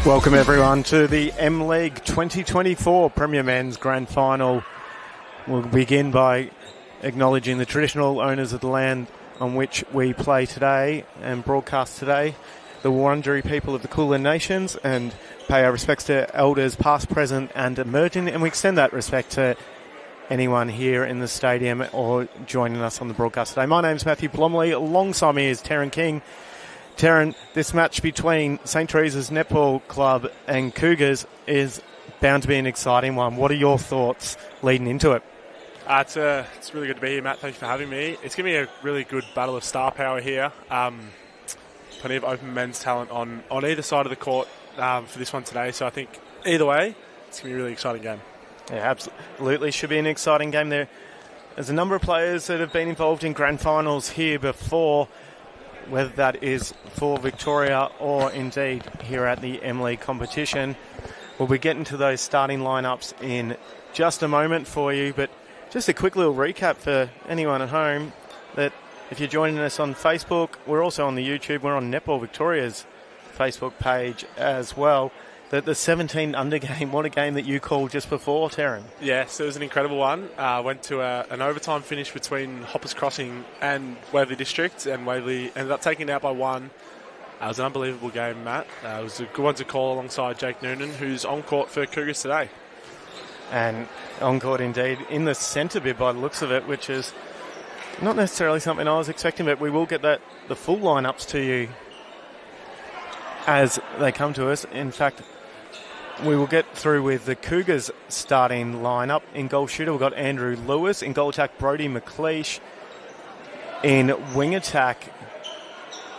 Welcome everyone to the MLeague 2024 Premier Men's Grand Final. We'll begin by acknowledging the traditional owners of the land on which we play today and broadcast today, the Wurundjeri people of the Kulin Nations, and pay our respects to elders past, present and emerging, and we extend that respect to anyone here in the stadium or joining us on the broadcast today. My name's Matthew Blomley. Alongside me is Taryn King. Taryn, this match between St. Therese's Netball Club and Cougars is bound to be an exciting one. What are your thoughts leading into it? It's really good to be here, Matt. Thank you for having me. It's going to be a really good battle of star power here. Plenty of open men's talent on either side of the court for this one today. So I think either way, it's going to be a really exciting game. Yeah, absolutely. Should be an exciting game there. There's a number of players that have been involved in grand finals here before, whether that is for Victoria or indeed here at the MLeague competition. We'll be getting to those starting lineups in just a moment for you, but just a quick little recap for anyone at home that if you're joining us on Facebook, we're also on the YouTube, we're on Netball Victoria's Facebook page as well. The 17 under game, what a game that you called just before, Taryn. Yes, it was an incredible one. Went to an overtime finish between Hoppers Crossing and Waverley District, and Waverley ended up taking it out by 1. It was an unbelievable game, Matt. It was a good one to call alongside Jake Noonan, who's on court for Cougars today. And on court indeed, in the centre bit by the looks of it, which is not necessarily something I was expecting, but we will get the full lineups to you as they come to us. In fact, we will get through with the Cougars starting lineup. In goal shooter, we've got Andrew Lewis. In goal attack, Brodie McLeish. In wing attack,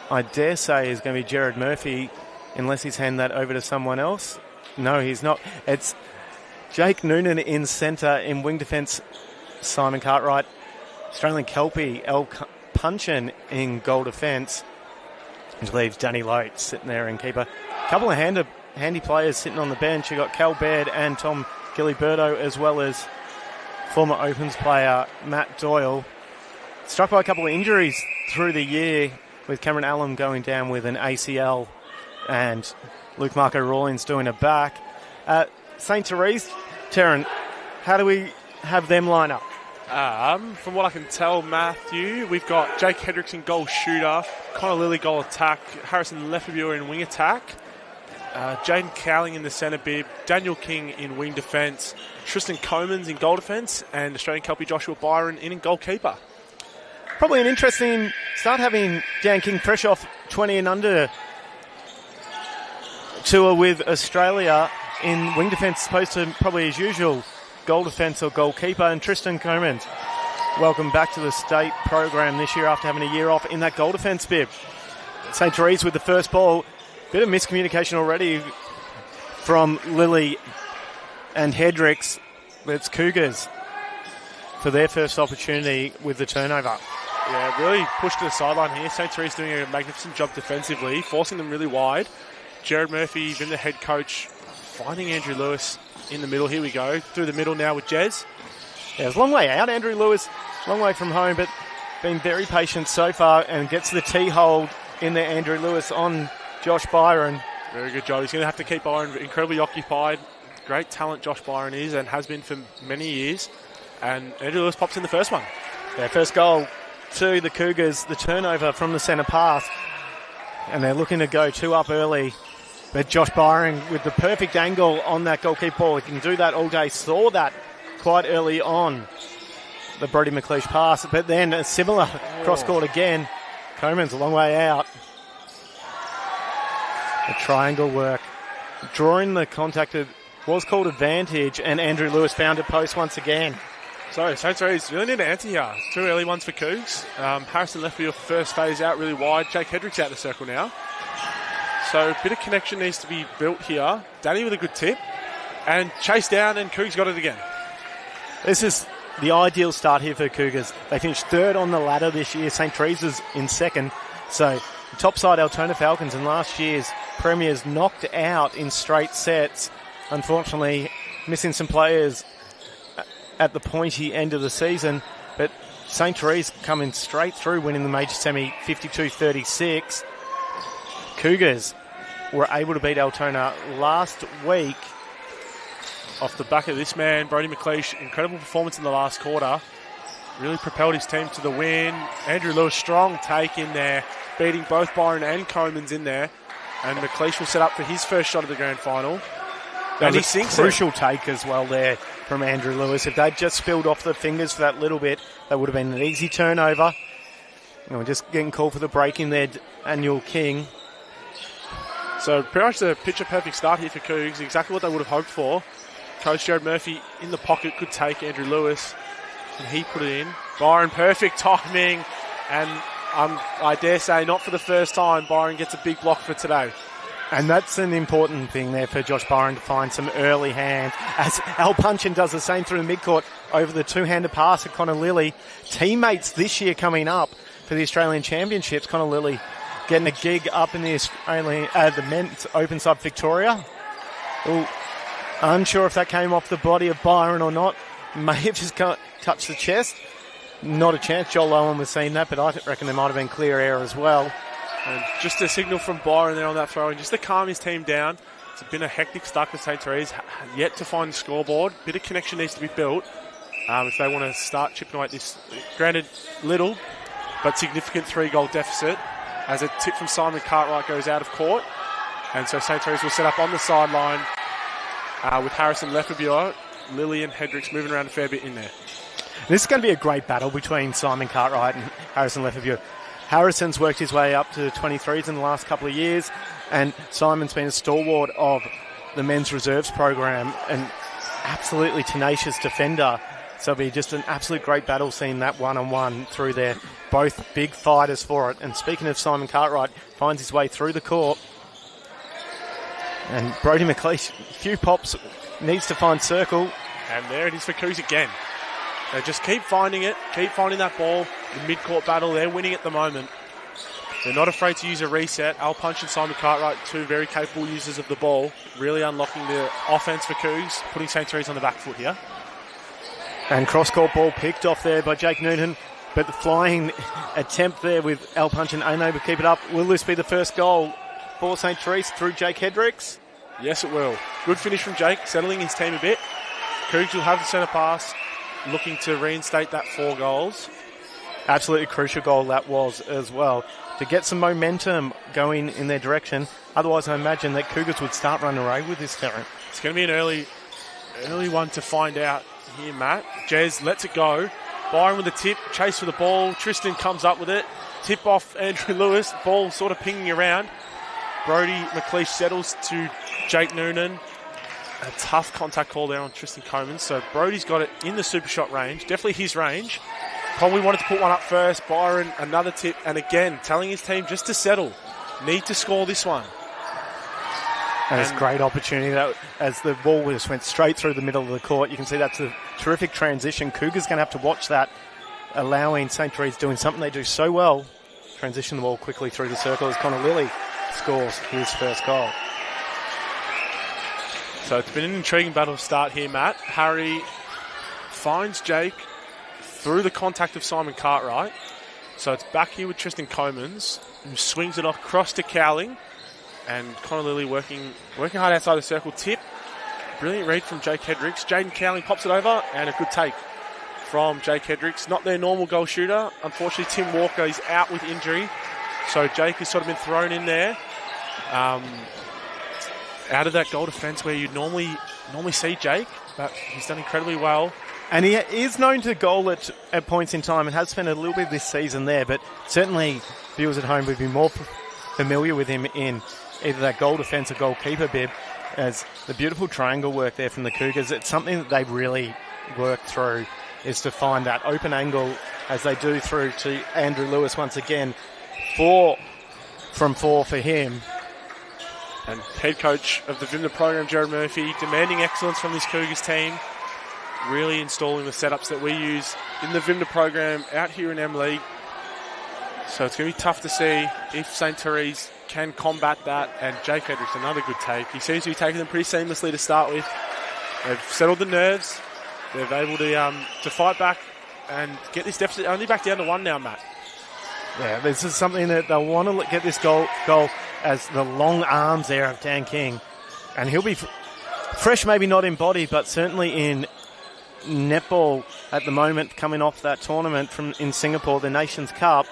I dare say is going to be Jared Murphy, unless he's handed that over to someone else. No, he's not. It's Jake Noonan in centre. In wing defence, Simon Cartwright. Australian Kelpie, El Punchin in goal defence. Which leaves Danny Lote sitting there in keeper. A couple of handy players sitting on the bench. You've got Cal Baird and Tom Gilliberto, as well as former Opens player Matt Doyle. Struck by a couple of injuries through the year, with Cameron Allen going down with an ACL and Luke Marco Rawlins doing a back. St. Therese, Taryn, how do we have them line up? From what I can tell, Matthew, we've got Jake Hendricks in goal shooter, Connor Lilly goal attack, Harrison Lefebvre in wing attack, Jaden Cowling in the centre bib, Daniel King in wing defence, Tristan Comans in goal defence, and Australian Kelpie Joshua Byron in goalkeeper. Probably an interesting start, having Dan King fresh off 20 and under tour with Australia in wing defence, opposed to probably as usual goal defence or goalkeeper. And Tristan Comans, welcome back to the state program this year after having a year off in that goal defence bib. St. Therese with the first ball. Bit of miscommunication already from Lilly and Hendricks. It's Cougars for their first opportunity with the turnover. Yeah, really pushed to the sideline here. St. Therese doing a magnificent job defensively, forcing them really wide. Jared Murphy, been the head coach, finding Andrew Lewis in the middle. Here we go. Through the middle now with Jez. Yeah, it's a long way out. Andrew Lewis, long way from home, but been very patient so far and gets the tee hold in there. Andrew Lewis on Josh Byron. Very good job. He's going to have to keep Byron incredibly occupied. Great talent Josh Byron is and has been for many years. And Andrew Lewis pops in the first one. Their first goal to the Cougars, the turnover from the centre pass. And they're looking to go 2 up early. But Josh Byron with the perfect angle on that goalkeeper ball. He can do that all day. Saw that quite early on, the Brodie McLeish pass. But then a similar cross-court again. Coman's a long way out. The triangle work. Drawing the contact was called advantage, and Andrew Lewis found a post once again. So St. Therese really need to answer here. 2 early ones for Cougs. Harrison Lefebvre first phase out really wide. Jake Hendricks out the circle now. So a bit of connection needs to be built here. Danny with a good tip. And chase down, and Cougs got it again. This is the ideal start here for the Cougars. They finished 3rd on the ladder this year. St. Therese is in 2nd. So top side Altona Falcons in last year's premiers knocked out in straight sets. Unfortunately, missing some players at the pointy end of the season. But St. Therese coming straight through, winning the major semi 52-36. Cougars were able to beat Altona last week. Off the back of this man, Brodie McLeish, incredible performance in the last quarter. Really propelled his team to the win. Andrew Lewis, strong take in there, beating both Byron and Comans in there. And McLeish will set up for his first shot of the grand final. That was a crucial take as well there from Andrew Lewis. If they'd just spilled off the fingers for that little bit, that would have been an easy turnover. And we're just getting called for the break in there, Daniel King. So pretty much the picture-perfect start here for Cougs, exactly what they would have hoped for. Coach Jared Murphy in the pocket, good take, Andrew Lewis. And he put it in. Byron, perfect timing. And I dare say, not for the first time, Byron gets a big block for today. And that's an important thing there for Josh Byron to find some early hands. As Al Punchin does the same through the midcourt over the 2-handed pass of Connor Lilly. Teammates this year coming up for the Australian Championships. Connor Lilly getting a gig up in the men's open side Victoria. Ooh, Unsure if that came off the body of Byron or not. May have just touched the chest. Not a chance. Joel Owen was seeing that, but I reckon there might have been clear air as well. And just a signal from Byron there on that throw, and just to calm his team down. It's been a hectic start with St. Therese. Yet to find the scoreboard. Bit of connection needs to be built if they want to start chipping away at this. Granted, little but significant 3-goal deficit, as a tip from Simon Cartwright goes out of court. And so St. Therese will set up on the sideline with Harrison Lefebvre, Lillian Hedricks moving around a fair bit in there. This is going to be a great battle between Simon Cartwright and Harrison Lefebvre. Harrison's worked his way up to 23s in the last couple of years, and Simon's been a stalwart of the men's reserves program and absolutely tenacious defender. So it'll be just an absolute great battle seeing that one-on-one through there. Both big fighters for it. And speaking of Simon Cartwright, finds his way through the court. And Brodie McLeish, a few pops, needs to find circle. And there it is for Cougs again. They just keep finding it, keep finding that ball. The mid-court battle, they're winning at the moment. They're not afraid to use a reset. Al Punch and Simon Cartwright, two very capable users of the ball, really unlocking the offense for Cougs, putting St. Therese on the back foot here. And cross-court ball picked off there by Jake Noonan, but the flying attempt there with Al Punch and unable to keep it up. Will this be the first goal for St. Therese through Jake Hedricks? Yes, it will. Good finish from Jake, settling his team a bit. Cougs will have the centre pass, looking to reinstate that 4 goals. Absolutely crucial goal that was as well, to get some momentum going in their direction. Otherwise, I imagine that Cougars would start running away with this current. It's going to be an early one to find out here, Matt. Jez lets it go. Byron with the tip, chase for the ball. Tristan comes up with it. Tip off Andrew Lewis. Ball sort of pinging around. Brodie McLeish settles to Jake Noonan. A tough contact call there on Tristan Coman. So Brodie's got it in the super shot range. Definitely his range. Probably wanted to put one up first. Byron, another tip. And again, telling his team just to settle. Need to score this one. And it's a great opportunity that as the ball just went straight through the middle of the court. You can see that's a terrific transition. Cougars going to have to watch that, allowing St. Therese doing something they do so well. Transition the ball quickly through the circle as Connor Lilly scores his first goal. So it's been an intriguing battle to start here, Matt. Harry finds Jake through the contact of Simon Cartwright. So it's back here with Tristan Comans, who swings it across to Cowling. And Connor Lilly working hard outside the circle. Tip. Brilliant read from Jake Hedricks. Jaden Cowling pops it over, and a good take from Jake Hedricks. Not their normal goal shooter. Unfortunately, Tim Walker is out with injury. So Jake has sort of been thrown in there. Out of that goal defence where you'd normally see Jake, but he's done incredibly well. And he is known to goal at points in time and has spent a little bit this season there, but certainly viewers at home would be more familiar with him in either that goal defence or goalkeeper bib, as the beautiful triangle work there from the Cougars. It's something that they've really worked through, is to find that open angle as they do through to Andrew Lewis once again. 4 from 4 for him. And head coach of the VMMNA program, Jared Murphy, demanding excellence from this Cougars team. Really installing the setups that we use in the VMMNA program out here in MLeague. So it's going to be tough to see if St. Therese can combat that. And Jake Hedricks, another good take. He seems to be taking them pretty seamlessly to start with. They've settled the nerves. They're able to fight back and get this deficit only back down to 1 now, Matt. Yeah, this is something that they'll want to get this goal as the long arms there of Dan King. And he'll be fresh, maybe not in body, but certainly in netball at the moment, coming off that tournament in Singapore, the Nations Cup.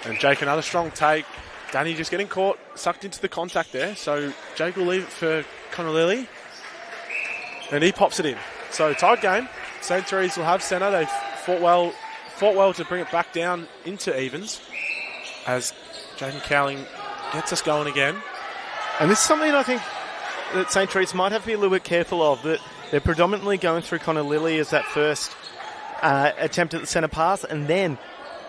And Jake, another strong take. Danny just getting caught, sucked into the contact there. So Jake will leave it for Connor Lilly. And he pops it in. So tight game. St. Therese will have centre. They've fought well to bring it back down into evens as Jaden Cowling gets us going again. And this is something I think that St. Therese might have to be a little bit careful of, that they're predominantly going through Connor Lilly as that first attempt at the centre pass, and then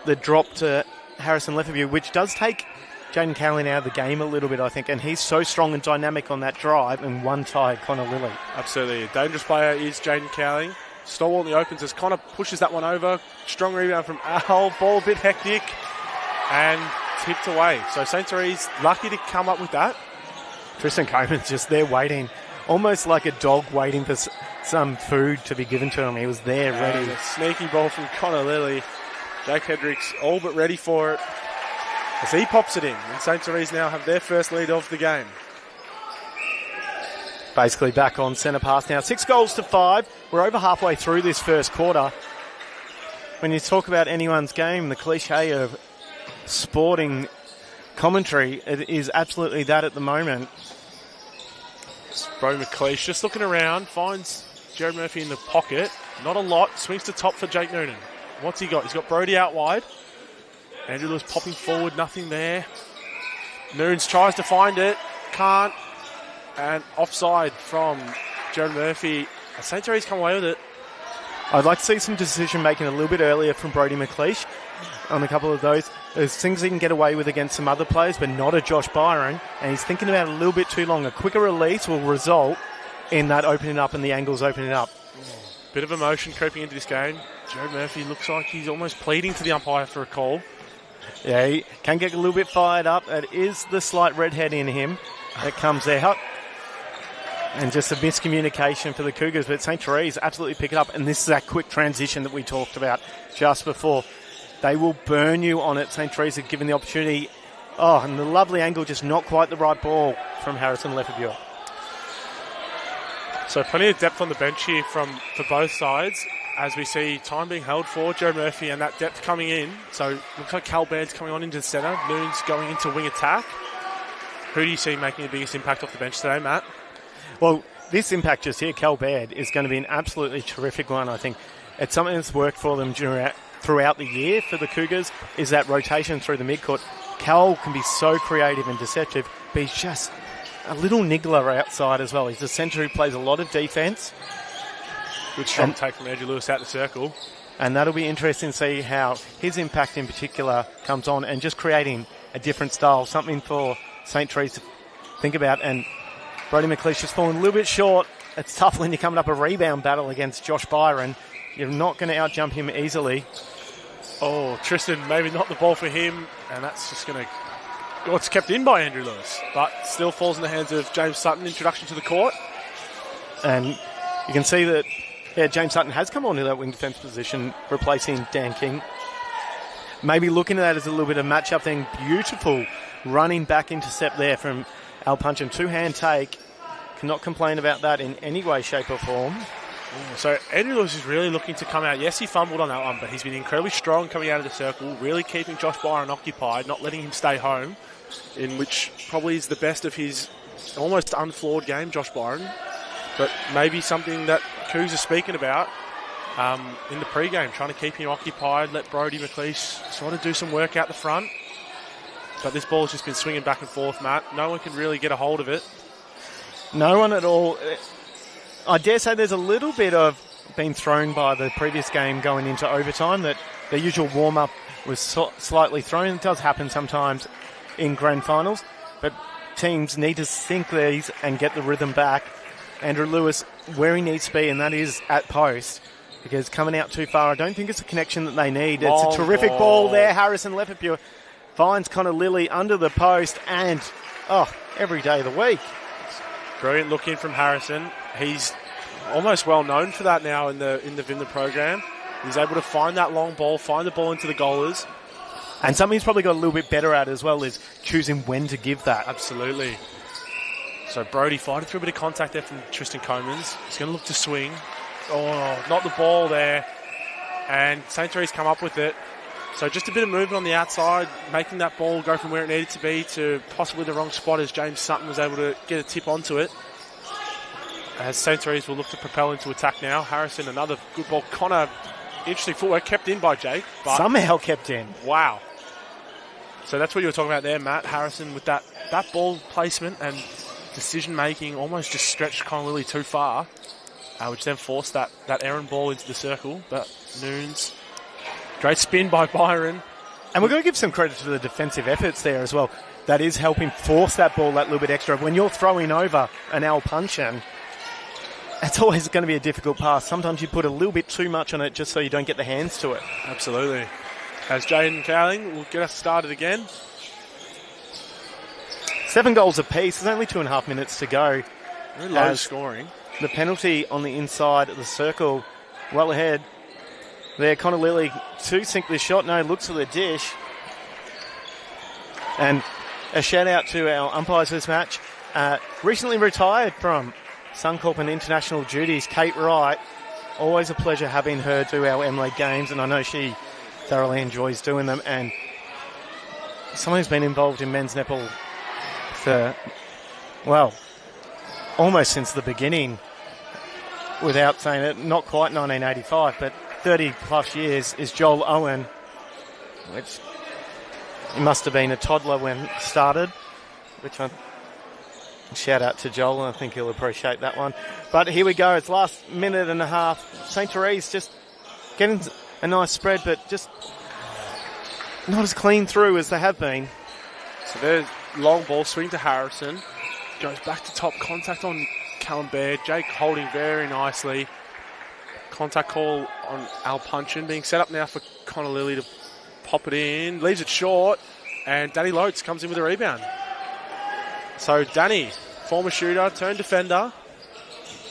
the drop to Harrison Lefebvre, which does take Jaden Cowling out of the game a little bit, I think, and he's so strong and dynamic on that drive, and one-tied Connor Lilly. Absolutely. A dangerous player is Jaden Cowling. Stalwart in the opens as Connor pushes that one over. Strong rebound from Al. Ball a bit hectic and tipped away. So St. Therese lucky to come up with that. Tristan Coman's just there waiting almost like a dog waiting for some food to be given to him. He was there, ready. A sneaky ball from Connor Lilly. Jake Hedricks all but ready for it as he pops it in. And St. Therese now have their first lead of the game. Basically back on centre pass now. 6-5. We're over halfway through this first quarter. When you talk about anyone's game, the cliche of sporting commentary, it is absolutely that at the moment. Bro McLeish just looking around, finds Jared Murphy in the pocket. Not a lot. Swings to top for Jake Noonan. What's he got? He's got Brody out wide. Andrew Lewis popping forward, nothing there. Noons tries to find it, can't. And offside from Jared Murphy. St. Therese come away with it. I'd like to see some decision making a little bit earlier from Brody McLeish on a couple of those. There's things he can get away with against some other players, but not a Josh Byron. And he's thinking about it a little bit too long. A quicker release will result in that opening up and the angles opening up. Bit of emotion creeping into this game. Jared Murphy looks like he's almost pleading to the umpire for a call. Yeah, he can get a little bit fired up. It is the slight redhead in him that comes out. And just a miscommunication for the Cougars, but St. Therese absolutely pick it up. And this is that quick transition that we talked about just before. They will burn you on it. St. Therese are given the opportunity. Oh, and the lovely angle, just not quite the right ball from Harrison Lefebvre. So plenty of depth on the bench here for both sides, as we see time being held for Jared Murphy and that depth coming in. So looks like Cal Baird's coming on into the centre. Noon's going into wing attack. Who do you see making the biggest impact off the bench today, Matt? Well, this impact just here, Cal Baird, is going to be an absolutely terrific one, I think. It's something that's worked for them throughout the year for the Cougars, is that rotation through the midcourt. Cal can be so creative and deceptive, but he's just a little niggler outside as well. He's a centre who plays a lot of defence. Good strong take from Andrew Lewis out the circle. And that'll be interesting to see how his impact in particular comes on and just creating a different style, something for St. Therese to think about. And Brody McLeish just falling a little bit short. It's tough when you're coming up a rebound battle against Josh Byron. You're not going to outjump him easily. Oh, Tristan, maybe not the ball for him. And that's just going to... Oh, it's kept in by Andrew Lewis. But still falls in the hands of James Sutton. Introduction to the court. And you can see that James Sutton has come on to that wing defence position, replacing Dan King. Maybe looking at that as a little bit of matchup thing. Beautiful running back intercept there from Al Puncham. Two-hand take. Cannot complain about that in any way, shape or form. So Andrew Lewis is really looking to come out. Yes, he fumbled on that one, but he's been incredibly strong coming out of the circle, really keeping Josh Byron occupied, not letting him stay home, in which probably is the best of his almost unflawed game, Josh Byron. But maybe something that Cougs are speaking about in the pre-game, trying to keep him occupied, let Brody McLeish sort of do some work out the front. But this ball's just been swinging back and forth, Matt. No one can really get a hold of it. No one at all. I dare say there's a little bit of being thrown by the previous game going into overtime, that the usual warm-up was slightly thrown. It does happen sometimes in grand finals, but teams need to sink these and get the rhythm back. Andrew Lewis where he needs to be, and that is at post, because coming out too far, I don't think it's a connection that they need. It's a terrific ball there. Harrison Lefebvre finds Connor Lilly under the post, and every day of the week. Brilliant look in from Harrison. He's almost well known for that now in the VMMNA program. He's able to find that long ball, find the ball into the goalers. And something he's probably got a little bit better at as well is choosing when to give that. Absolutely. So Brody fighting through a bit of contact there from Tristan Comans. He's going to look to swing. Oh, not the ball there. And St. Therese come up with it. So just a bit of movement on the outside, making that ball go from where it needed to be to possibly the wrong spot, as James Sutton was able to get a tip onto it. As St. Therese will look to propel into attack now. Harrison, another good ball. Connor, interesting footwork, kept in by Jake. But somehow kept in. Wow. So that's what you were talking about there, Matt. Harrison with that ball placement and decision-making almost just stretched Connor Lilly too far, which then forced that errant ball into the circle. But Noons, great spin by Byron. And we're going to give some credit to the defensive efforts there as well. That is helping force that ball that little bit extra. When you're throwing over an Al Puncheon, it's always going to be a difficult pass. Sometimes you put a little bit too much on it just so you don't get the hands to it. Absolutely. As Jaden Cowling will get us started again. 7 goals apiece. There's only 2.5 minutes to go. Very low scoring. The penalty on the inside of the circle, well ahead. There, Connor Lilly to sink this shot. No, looks for the dish. And a shout out to our umpires for this match. Recently retired from Suncorp and international duties, Kate Wright. Always a pleasure having her do our MLeague games, and I know she thoroughly enjoys doing them. And someone who's been involved in men's netball for, well, almost since the beginning, without saying it, not quite 1985, but 30 plus years, is Joel Owen, which he must have been a toddler when it started, which I shout out to Joel, and I think he'll appreciate that one. But here we go, it's last minute and a half. St. Therese just getting a nice spread, but just not as clean through as they have been. So there's long ball swing to Harrison. Goes back to top, contact on Callum Baird. Jake holding very nicely. Contact call on Al Punchin, being set up now for Connor Lilly to pop it in. Leaves it short, and Danny Lotes comes in with a rebound. So Danny, former shooter, turned defender.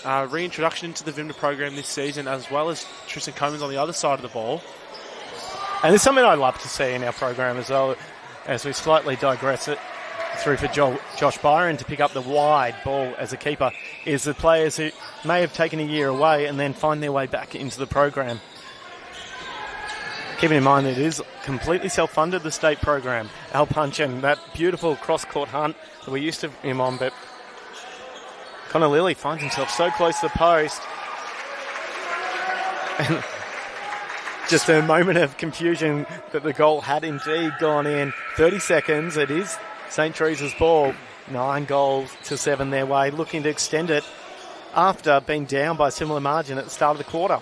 Reintroduction into the VMMNA program this season, as well as Tristan Comins on the other side of the ball. And it's something I love to see in our program as well, as we slightly digress it through for Josh Byron to pick up the wide ball as a keeper, is the players who may have taken a year away and then find their way back into the program. Keeping in mind that it is completely self-funded, the state program. Al Punchin, that beautiful cross-court hunt that we used to him on, but Connor Lilly finds himself so close to the post. And just a moment of confusion that the goal had indeed gone in. 30 seconds, it is St. Teresa's ball. 9-7 their way, looking to extend it after being down by a similar margin at the start of the quarter.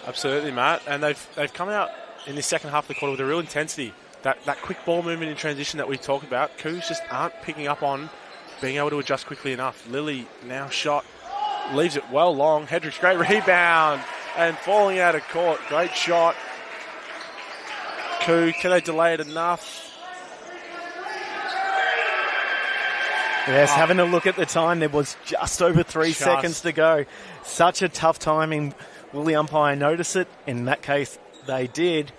Absolutely, Matt. And they've come out in the second half of the quarter with a real intensity. That quick ball movement in transition that we talk about, Cougars just aren't picking up on being able to adjust quickly enough. Lilly now shot, leaves it well long. Hedrick's great rebound and falling out of court. Great shot. Coug, can they delay it enough? Yes, having a look at the time, there was just over 3 seconds to go. Such a tough timing. Will the umpire notice it? In that case, they did.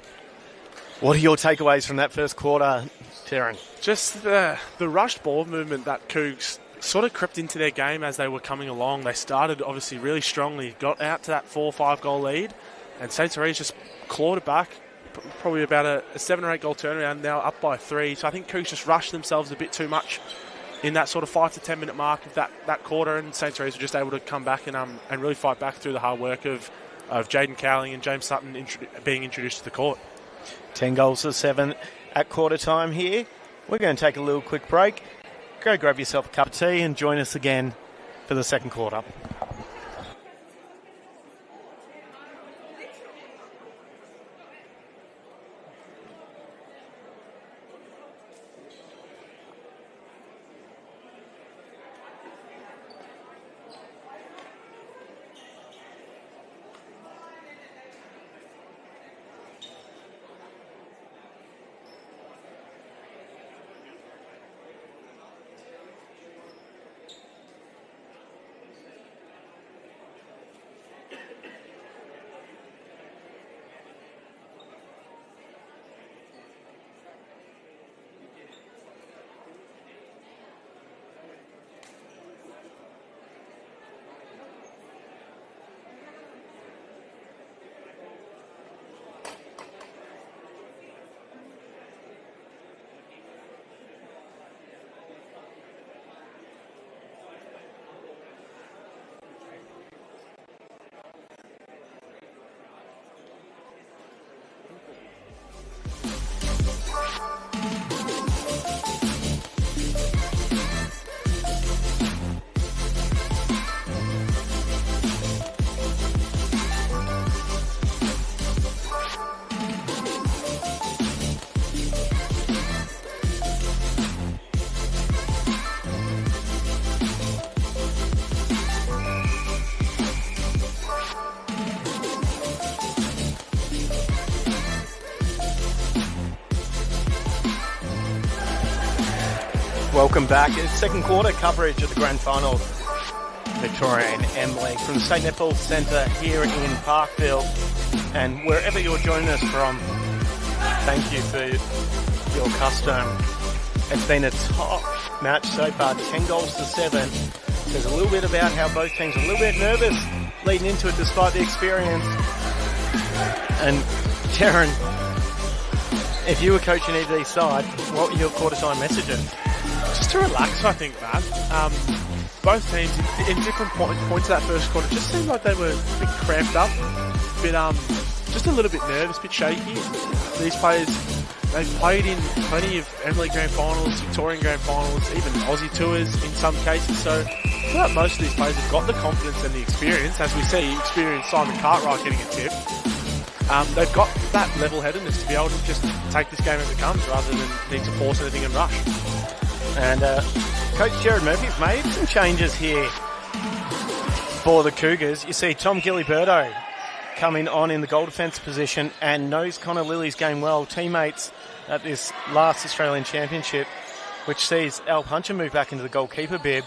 What are your takeaways from that first quarter, Taryn? Just the rushed ball movement that Cougs sort of crept into their game as they were coming along. They started obviously really strongly, got out to that 4 or 5 goal lead, and St. Therese just clawed it back. Probably about a 7 or 8 goal turnaround, now up by 3. So I think Cougs just rushed themselves a bit too much in that sort of 5 to 10 minute mark of that quarter, and St. Therese were just able to come back and really fight back through the hard work of Jaden Cowling and James Sutton being introduced to the court. 10-7 at quarter time here. We're going to take a little quick break. Go grab yourself a cup of tea and join us again for the second quarter. Welcome back. It's second quarter coverage of the grand final Victorian MLeague from the State Netball Centre here in Parkville. And wherever you're joining us from, thank you for your custom. It's been a top match so far, 10 goals to 7. There's a little bit about how both teams are a little bit nervous leading into it despite the experience. And Darren, if you were coaching either these sides, what were your quarter-time messages? Just to relax, I think, man. Both teams in different points of that first quarter just seemed like they were a bit cramped up, just a little bit nervous, a bit shaky. These players, they've played in plenty of MLeague Grand Finals, Victorian Grand Finals, even Aussie Tours in some cases. So I feel like most of these players have got the confidence and the experience. As we see, experienced Simon Cartwright getting a tip. They've got that level-headedness to be able to just take this game as it comes rather than need to force anything and rush. And Coach Jared Murphy's made some changes here for the Cougars. You see Tom Gilliberto coming on in the goal defence position and knows Connor Lilly's game well. Teammates at this last Australian Championship, which sees Al Puncher move back into the goalkeeper bib.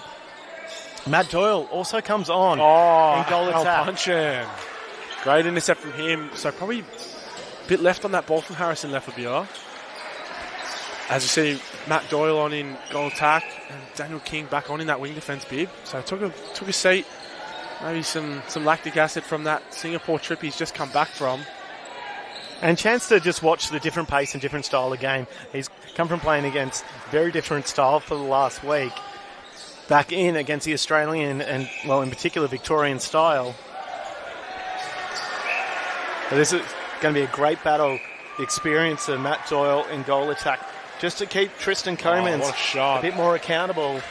Matt Doyle also comes on in goal attack. Al Puncher. Great intercept from him. So probably a bit left on that ball from Harrison Lefebvre. As you see, Matt Doyle on in goal attack and Daniel King back on in that wing defence bib. So took a seat. Maybe some lactic acid from that Singapore trip he's just come back from. And chance to just watch the different pace and different style of game. He's come from playing against very different style for the last week. Back in against the Australian and, well, in particular, Victorian style. But this is going to be a great battle. The experience of Matt Doyle in goal attack. Just to keep Tristan Comans a bit more accountable.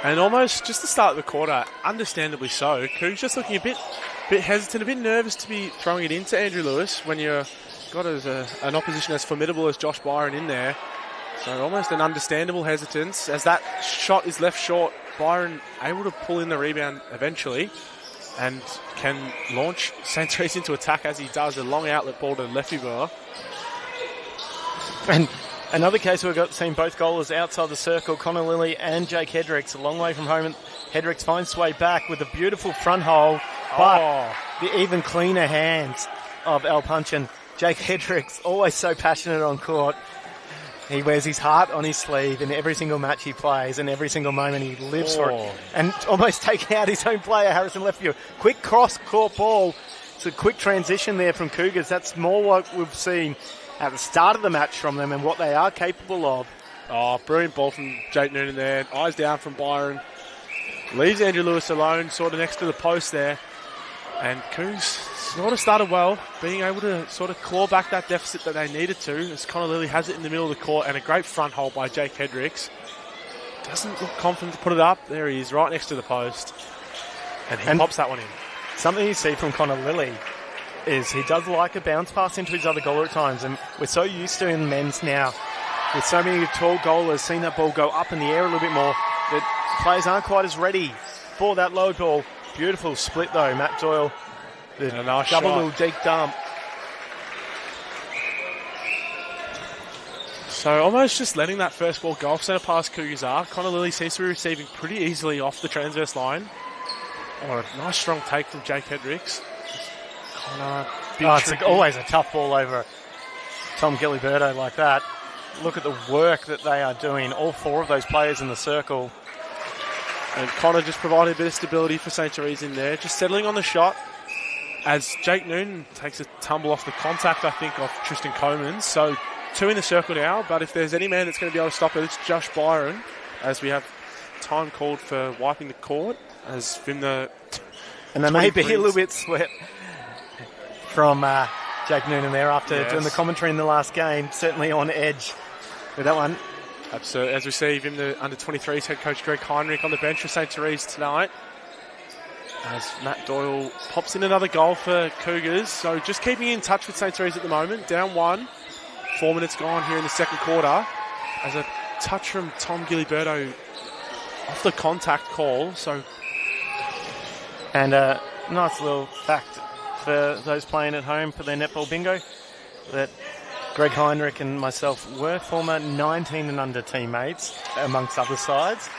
And almost just to start the quarter, understandably so, Cougs just looking a bit hesitant, a bit nervous to be throwing it into Andrew Lewis when you've got an opposition as formidable as Josh Byron in there. So almost an understandable hesitance. As that shot is left short, Byron able to pull in the rebound eventually and can launch St. Therese into attack as he does, a long outlet ball to Lefebvre. And another case where we've seen both goalers outside the circle, Connor Lilly and Jake Hedricks, a long way from home. And Hedricks finds his way back with a beautiful front hole, but the even cleaner hands of Al Punch. And Jake Hedricks, always so passionate on court. He wears his heart on his sleeve in every single match he plays and every single moment he lives for it. And almost taking out his own player, Harrison Lefebvre. Quick cross-court ball. It's a quick transition there from Cougars. That's more what we've seen at the start of the match from them and what they are capable of. Brilliant ball from Jake Noonan there. Eyes down from Byron. Leaves Andrew Lewis alone, sort of next to the post there. And Cougs sort of started well, being able to sort of claw back that deficit that they needed to, as Connor Lilly has it in the middle of the court, and a great front hole by Jake Hedricks. Doesn't look confident to put it up. There he is, right next to the post. And he pops that one in. Something you see from Connor Lilly is he does like a bounce pass into his other goaler at times, and we're so used to in men's now, with so many tall goalers, seeing that ball go up in the air a little bit more, that players aren't quite as ready for that low ball. Beautiful split though, Matt Doyle, the nice double shot. little deep dump. So almost just letting that first ball go off centre past Cougars are. Connor Lilly seems to be receiving pretty easily off the transverse line. A nice strong take from Jake Hedricks. It's always a tough ball over Tom Gilliberto like that. Look at the work that they are doing, all four of those players in the circle. And Connor just provided a bit of stability for St. Therese in there, just settling on the shot as Jake Noonan takes a tumble off the contact, I think, of Tristan Comans. So 2 in the circle now, but if there's any man that's going to be able to stop it, it's Josh Byron, as we have time called for wiping the court, as VMMNA. And they may be a little bit sweat from Jake Noonan there after doing the commentary in the last game, certainly on edge with that one. Absolutely. As we see VMMNA under-23s head coach Greg Heinrich on the bench for St. Therese tonight. As Matt Doyle pops in another goal for Cougars. So just keeping in touch with St. Therese at the moment. Down 1. 4 minutes gone here in the second quarter. As a touch from Tom Gilliberto off the contact call. And a nice little fact for those playing at home for their netball bingo, that Greg Heinrich and myself were former 19 and under teammates amongst other sides.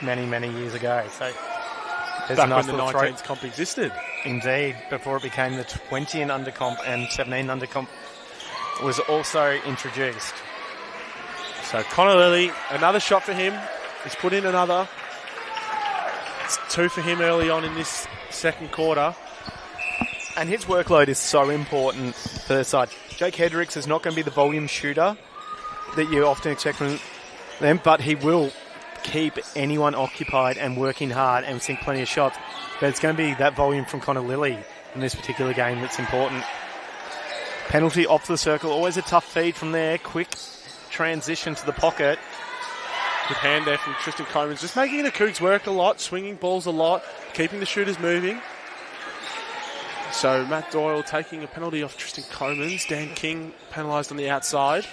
many, many years ago. So there's Back a nice when the little 19s comp existed. Indeed, before it became the 20 and under comp and 17 under comp was also introduced. So Connor Lilly, another shot for him. He's put in another. It's 2 for him early on in this second quarter. And his workload is so important for their side. Jake Hedricks is not going to be the volume shooter that you often expect from them, but he will keep anyone occupied and working hard and sink plenty of shots. But it's going to be that volume from Connor Lilly in this particular game that's important. Penalty off the circle, always a tough feed from there. Quick transition to the pocket. Good hand there from Tristan Comans, just making the Cougs work a lot, swinging balls a lot, keeping the shooters moving. So Matt Doyle taking a penalty off Tristan Comans. Dan King penalised on the outside.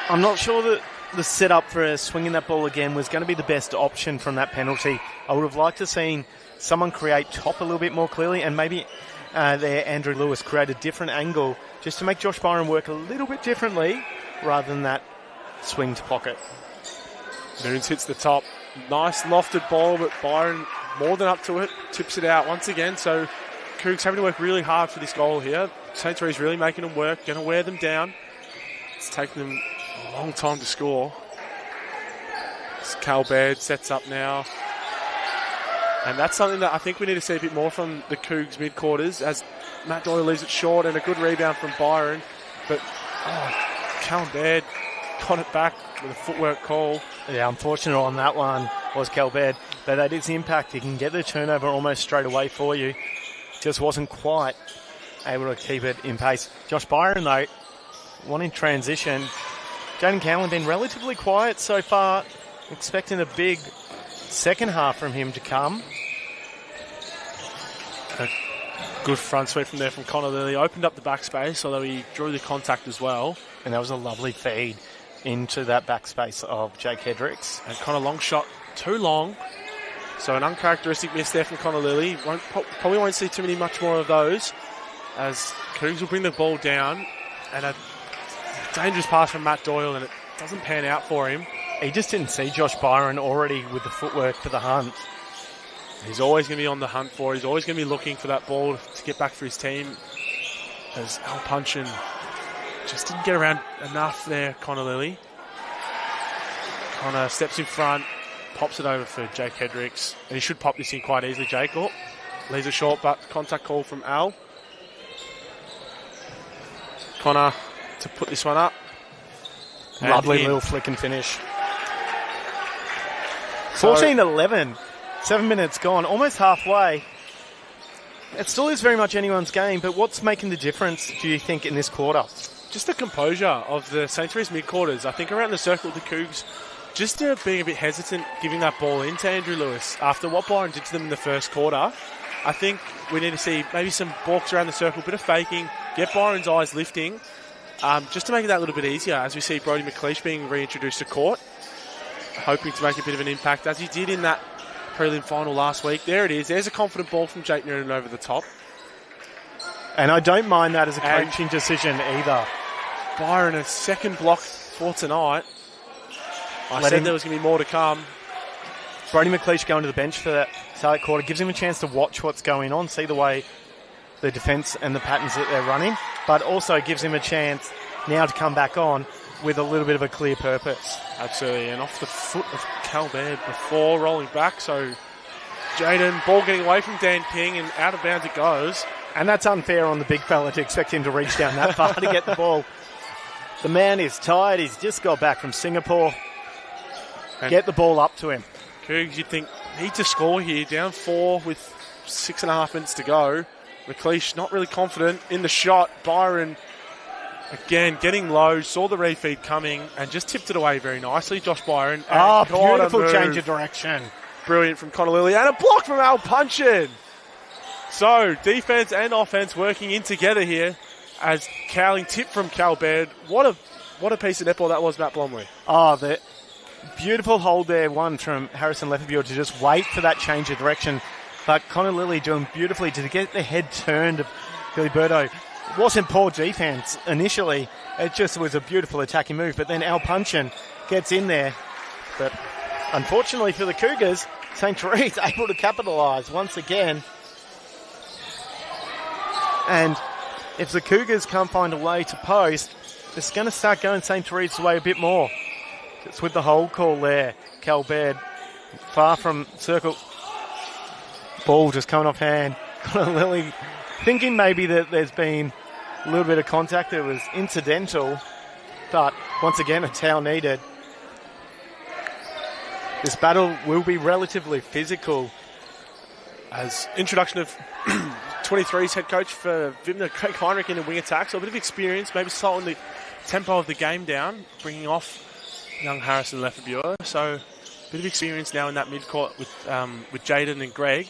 I'm not sure that the setup for swinging that ball again was going to be the best option from that penalty. I would have liked to have seen someone create top a little bit more clearly, and maybe there Andrew Lewis create a different angle just to make Josh Byron work a little bit differently rather than that swing to pocket. Moons hits the top. Nice lofted ball, but Byron more than up to it. Tips it out once again. So Cougs having to work really hard for this goal here. St. Therese really making them work, going to wear them down. It's taken them a long time to score. Cal Baird sets up now. And that's something that I think we need to see a bit more from the Cougs mid-quarters as Matt Doyle leaves it short and a good rebound from Byron. But Cal Baird got it back with a footwork call. Yeah, unfortunate on that one was Cal Baird. But that is the impact. He can get the turnover almost straight away for you. Just wasn't quite able to keep it in pace. Josh Byron, though, one in transition. Jaden Cowan been relatively quiet so far. Expecting a big second half from him to come. A good front sweep from there from Connor Lilly. Opened up the backspace, although he drew the contact as well. And that was a lovely feed into that backspace of Jake Hedricks. And Connor long shot, too long. So an uncharacteristic miss there from Connor Lilly. Probably won't see too much more of those as Cougs will bring the ball down. And a dangerous pass from Matt Doyle, and it doesn't pan out for him. He just didn't see Josh Byron already with the footwork for the hunt. He's always going to be on the hunt for it. He's always going to be looking for that ball to get back for his team. As Al Punchin just didn't get around enough there, Connor Lilly. Connor steps in front, pops it over for Jake Hedricks. And he should pop this in quite easily, Jake. Oh, leaves it short, but contact call from Al. Connor to put this one up. Lovely little flick and finish. 14-11. 7 minutes gone, almost halfway. It still is very much anyone's game, but what's making the difference, do you think, in this quarter? Just the composure of the St. Therese mid-quarters. I think around the circle, the Cougs just being a bit hesitant giving that ball into Andrew Lewis after what Byron did to them in the first quarter. I think we need to see maybe some balks around the circle, a bit of faking, get Byron's eyes lifting, just to make it that little bit easier as we see Brodie McLeish being reintroduced to court, hoping to make a bit of an impact as he did in that prelim final last week. There it is. There's a confident ball from Jake Noonan over the top. And I don't mind that as a coaching decision either. Byron, a second block for tonight. I said there was going to be more to come. Brodie McLeish going to the bench for that start quarter gives him a chance to watch what's going on, see the way the defence and the patterns that they're running, but also gives him a chance now to come back on with a little bit of a clear purpose. Absolutely, and off the foot of Cal Baird before rolling back, so Jaden, ball getting away from Dan King and out of bounds it goes. And that's unfair on the big fella to expect him to reach down that far to get the ball. The man is tired, he's just got back from Singapore. And get the ball up to him. Cougs, you'd think, need to score here, down 4 with 6.5 minutes to go. McLeish not really confident in the shot. Byron, again, getting low, saw the refeed coming and just tipped it away very nicely. Josh Byron. Beautiful change of direction. Brilliant from Connor Lilly and a block from Al Punchin. So, defense and offense working in together here as Cowling tip from Cal Baird. What a piece of netball that was, Matt Blomley. Oh, the beautiful hold there, one from Harrison Lefferbure to just wait for that change of direction. But Connor Lilly doing beautifully to get the head turned of Billy Birdo. It wasn't poor defense initially. It just was a beautiful attacking move. But then Al Punchin gets in there. But Unfortunately for the Cougars, St. Therese able to capitalise once again. And if the Cougars can't find a way to post, it's going to start going St. Therese's way a bit more. It's with the hold call there. Cal Baird far from circle. Ball just coming off hand. Lily thinking maybe that there's been a little bit of contact that was incidental, but once again, a towel needed. This battle will be relatively physical. As introduction of 23's head coach for VMMNA, Craig Heinrich in the wing attack, so a bit of experience, maybe slowing the tempo of the game down, bringing off young Harrison Lefebvre. So a bit of experience now in that midcourt with Jaden and Greg.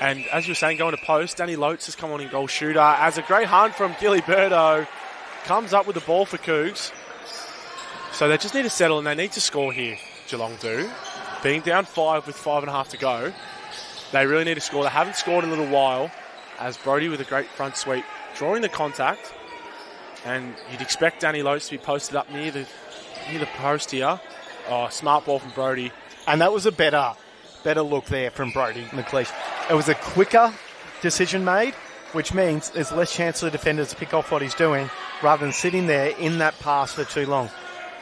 And as you were saying, going to post, Danny Lotes has come on in goal shooter as a great hunt from Gillyberto comes up with the ball for Cougs. So they just need to settle and they need to score here, Geelong do. Being down 5 with 5.5 to go, they really need to score. They haven't scored in a little while, as Brodie with a great front sweep drawing the contact. And you'd expect Danny Lotes to be posted up near the post here. Oh, smart ball from Brodie. And that was a better look there from Brodie McLeish. It was a quicker decision made, which means there's less chance for the defenders to pick off what he's doing rather than sitting there in that pass for too long.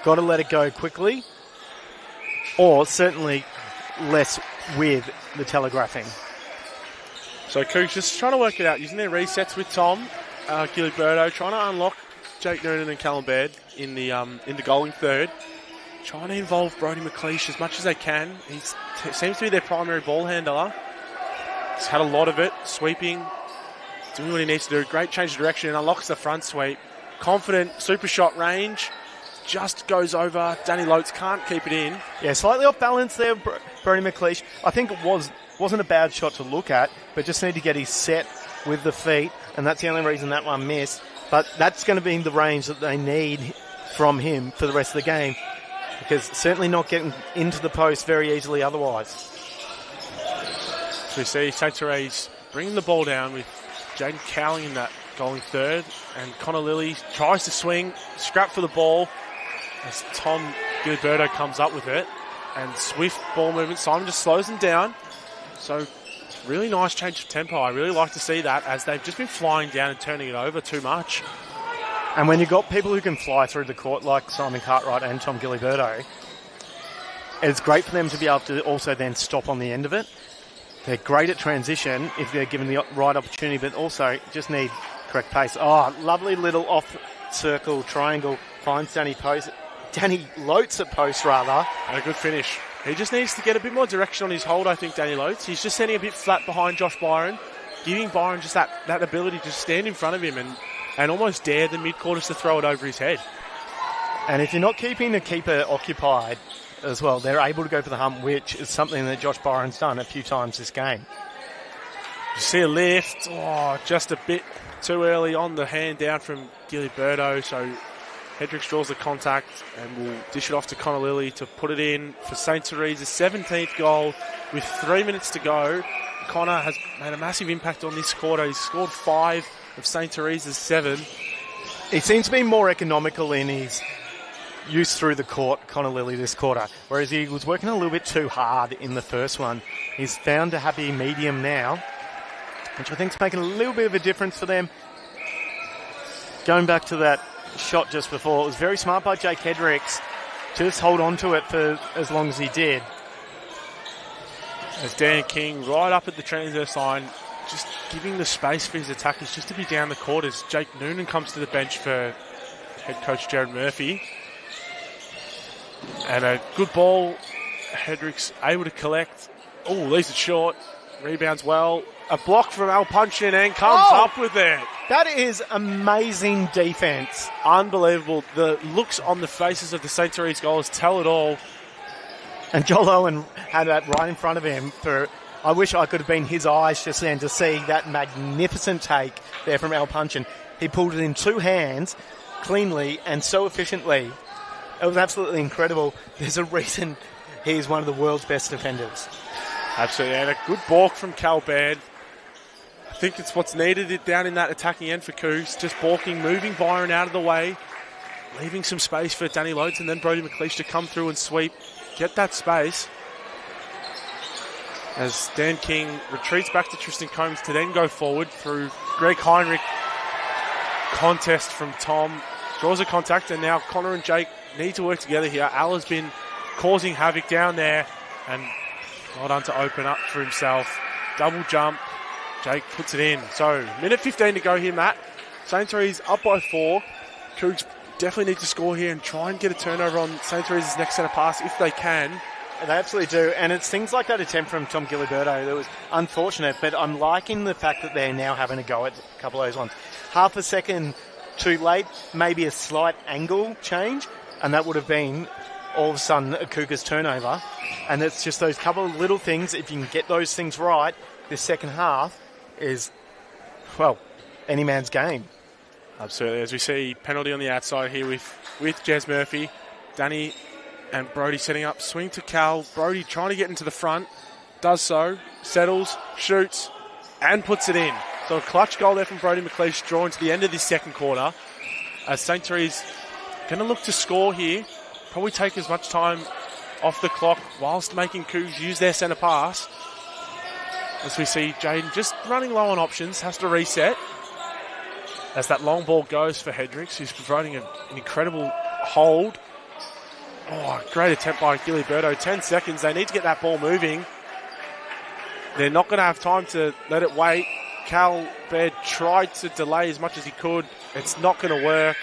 Got to let it go quickly, or certainly less with the telegraphing. So Cougs just trying to work it out, using their resets with Tom Gillyberto, trying to unlock Jake Noonan and Callum Baird in the goaling third. Trying to involve Brodie McLeish as much as they can. He seems to be their primary ball handler. He's had a lot of it, sweeping, doing what he needs to do. Great change of direction and unlocks the front sweep. Confident, super shot range. Just goes over. Danny Lotes can't keep it in. Yeah, slightly off balance there, Brodie McLeish. I think it wasn't a bad shot to look at, but just need to get his set with the feet, and that's the only reason that one missed. But that's going to be the range that they need from him for the rest of the game, because certainly not getting into the post very easily otherwise. So we see St. Therese bringing the ball down with Jaden Cowling in that goaling third, and Connor Lilly tries to swing, scrap for the ball as Tom Gilberto comes up with it, and swift ball movement. Simon just slows them down. So really nice change of tempo. I really like to see that, as they've just been flying down and turning it over too much. And when you've got people who can fly through the court like Simon Cartwright and Tom Gilberto, it's great for them to be able to also then stop on the end of it. They're great at transition if they're given the right opportunity, but also just need correct pace. Oh, lovely little off-circle triangle. Finds Danny Lotes at post, rather. And a good finish. He just needs to get a bit more direction on his hold, I think, Danny Lotes. He's just standing a bit flat behind Josh Byron, giving Byron just that ability to stand in front of him and almost dare the mid-quarters to throw it over his head. And if you're not keeping the keeper occupied as well, they're able to go for the hump, which is something that Josh Byron's done a few times this game. You see a lift. Oh, just a bit too early on the hand down from Gillyberto, so Hendricks draws the contact and will dish it off to Connor Lilly to put it in for St. Therese's 17th goal with 3 minutes to go. Connor has made a massive impact on this quarter. He's scored 5 of St. Therese's 7. He seems to be more economical in his use through the court, Connor Lilly, this quarter, whereas he was working a little bit too hard in the first one. He's found a happy medium now, which I think is making a little bit of a difference for them. Going back to that shot just before, it was very smart by Jake Hendricks to just hold on to it for as long as he did. As Dan King right up at the transverse line, just giving the space for his attackers just to be down the court as Jake Noonan comes to the bench for head coach Jared Murphy. And a good ball, Hendricks able to collect. Oh, leaves it short, rebounds well. A block from Al Punchin and comes up with it. That is amazing defense. Unbelievable. The looks on the faces of the St. Therese goalers tell it all. And Joel Owen had that right in front of him. I wish I could have been his eyes just then to see that magnificent take there from Al Punchin. He pulled it in two hands cleanly and so efficiently. It was absolutely incredible. There's a reason he's one of the world's best defenders. Absolutely. And a good balk from Cal Baird. I think it's what's needed down in that attacking end for Cougs. Just balking, moving Byron out of the way, leaving some space for Danny Lotes and then Brodie McLeish to come through and sweep, get that space. as Dan King retreats back to Tristan Combs to then go forward through Greg Heinrich. Contest from Tom, draws a contact, and now Connor and Jake need to work together here. Al has been causing havoc down there, and well done to open up for himself. Double jump, Jake puts it in. So, minute 15 to go here, Matt. St. Therese up by 4. Cougs definitely need to score here and try and get a turnover on St. Therese's next centre pass if they can. They absolutely do, and it's things like that attempt from Tom Giliberto that was unfortunate, but I'm liking the fact that they're now having a go at a couple of those ones. Half a second too late, maybe a slight angle change, and that would have been all of a sudden a Cougars turnover. And it's just those couple of little things. If you can get those things right, this second half is, well, any man's game. Absolutely. As we see penalty on the outside here with Jez Murphy, Danny and Brody setting up, swing to Cal. Brody trying to get into the front, does so, settles, shoots, and puts it in. So a clutch goal there from Brody McLeish, drawn to the end of this second quarter. As St. Therese going to look to score here, probably take as much time off the clock whilst making Cougs use their centre pass. As we see Jaden just running low on options, has to reset. As that long ball goes for Hendricks, who's providing an incredible hold. Oh, great attempt by Giliberto. 10 seconds. They need to get that ball moving. They're not going to have time to let it wait. Cal Baird tried to delay as much as he could. It's not going to work.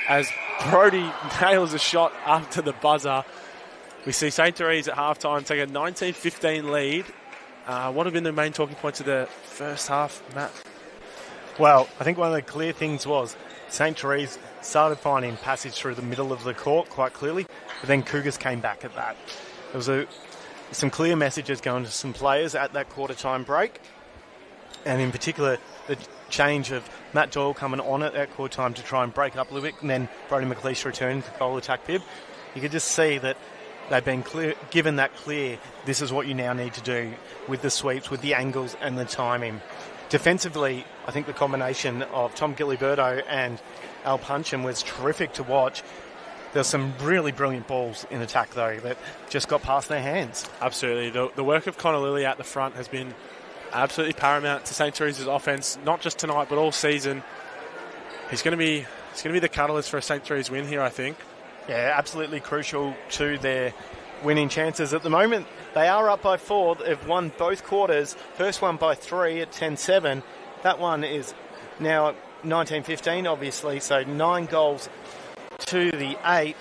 As Brody nails a shot after the buzzer. We see St. Therese at halftime take a 19-15 lead. What have been the main talking points of the first half, Matt? Well, I think one of the clear things was St. Therese started finding passage through the middle of the court quite clearly, but then Cougars came back at that. There was some clear messages going to some players at that quarter-time break, and in particular the change of Matt Doyle coming on at that quarter-time to try and break up a little bit, and then Brody McLeish returning to goal attack bib. You could just see that they've been given that clear, this is what you now need to do with the sweeps, with the angles and the timing. Defensively, I think the combination of Tom Giliberto and Al Puncham was terrific to watch. There's some really brilliant balls in attack, though, that just got past their hands. Absolutely. The work of Connor Lilly out the front has been absolutely paramount to St. Therese's offense, not just tonight, but all season. He's going to be the catalyst for a St. Therese win here, I think. Yeah, absolutely crucial to their winning chances at the moment. They are up by 4. They've won both quarters. First one by 3 at 10-7. That one is now 19-15, obviously, so 9 goals to the 8.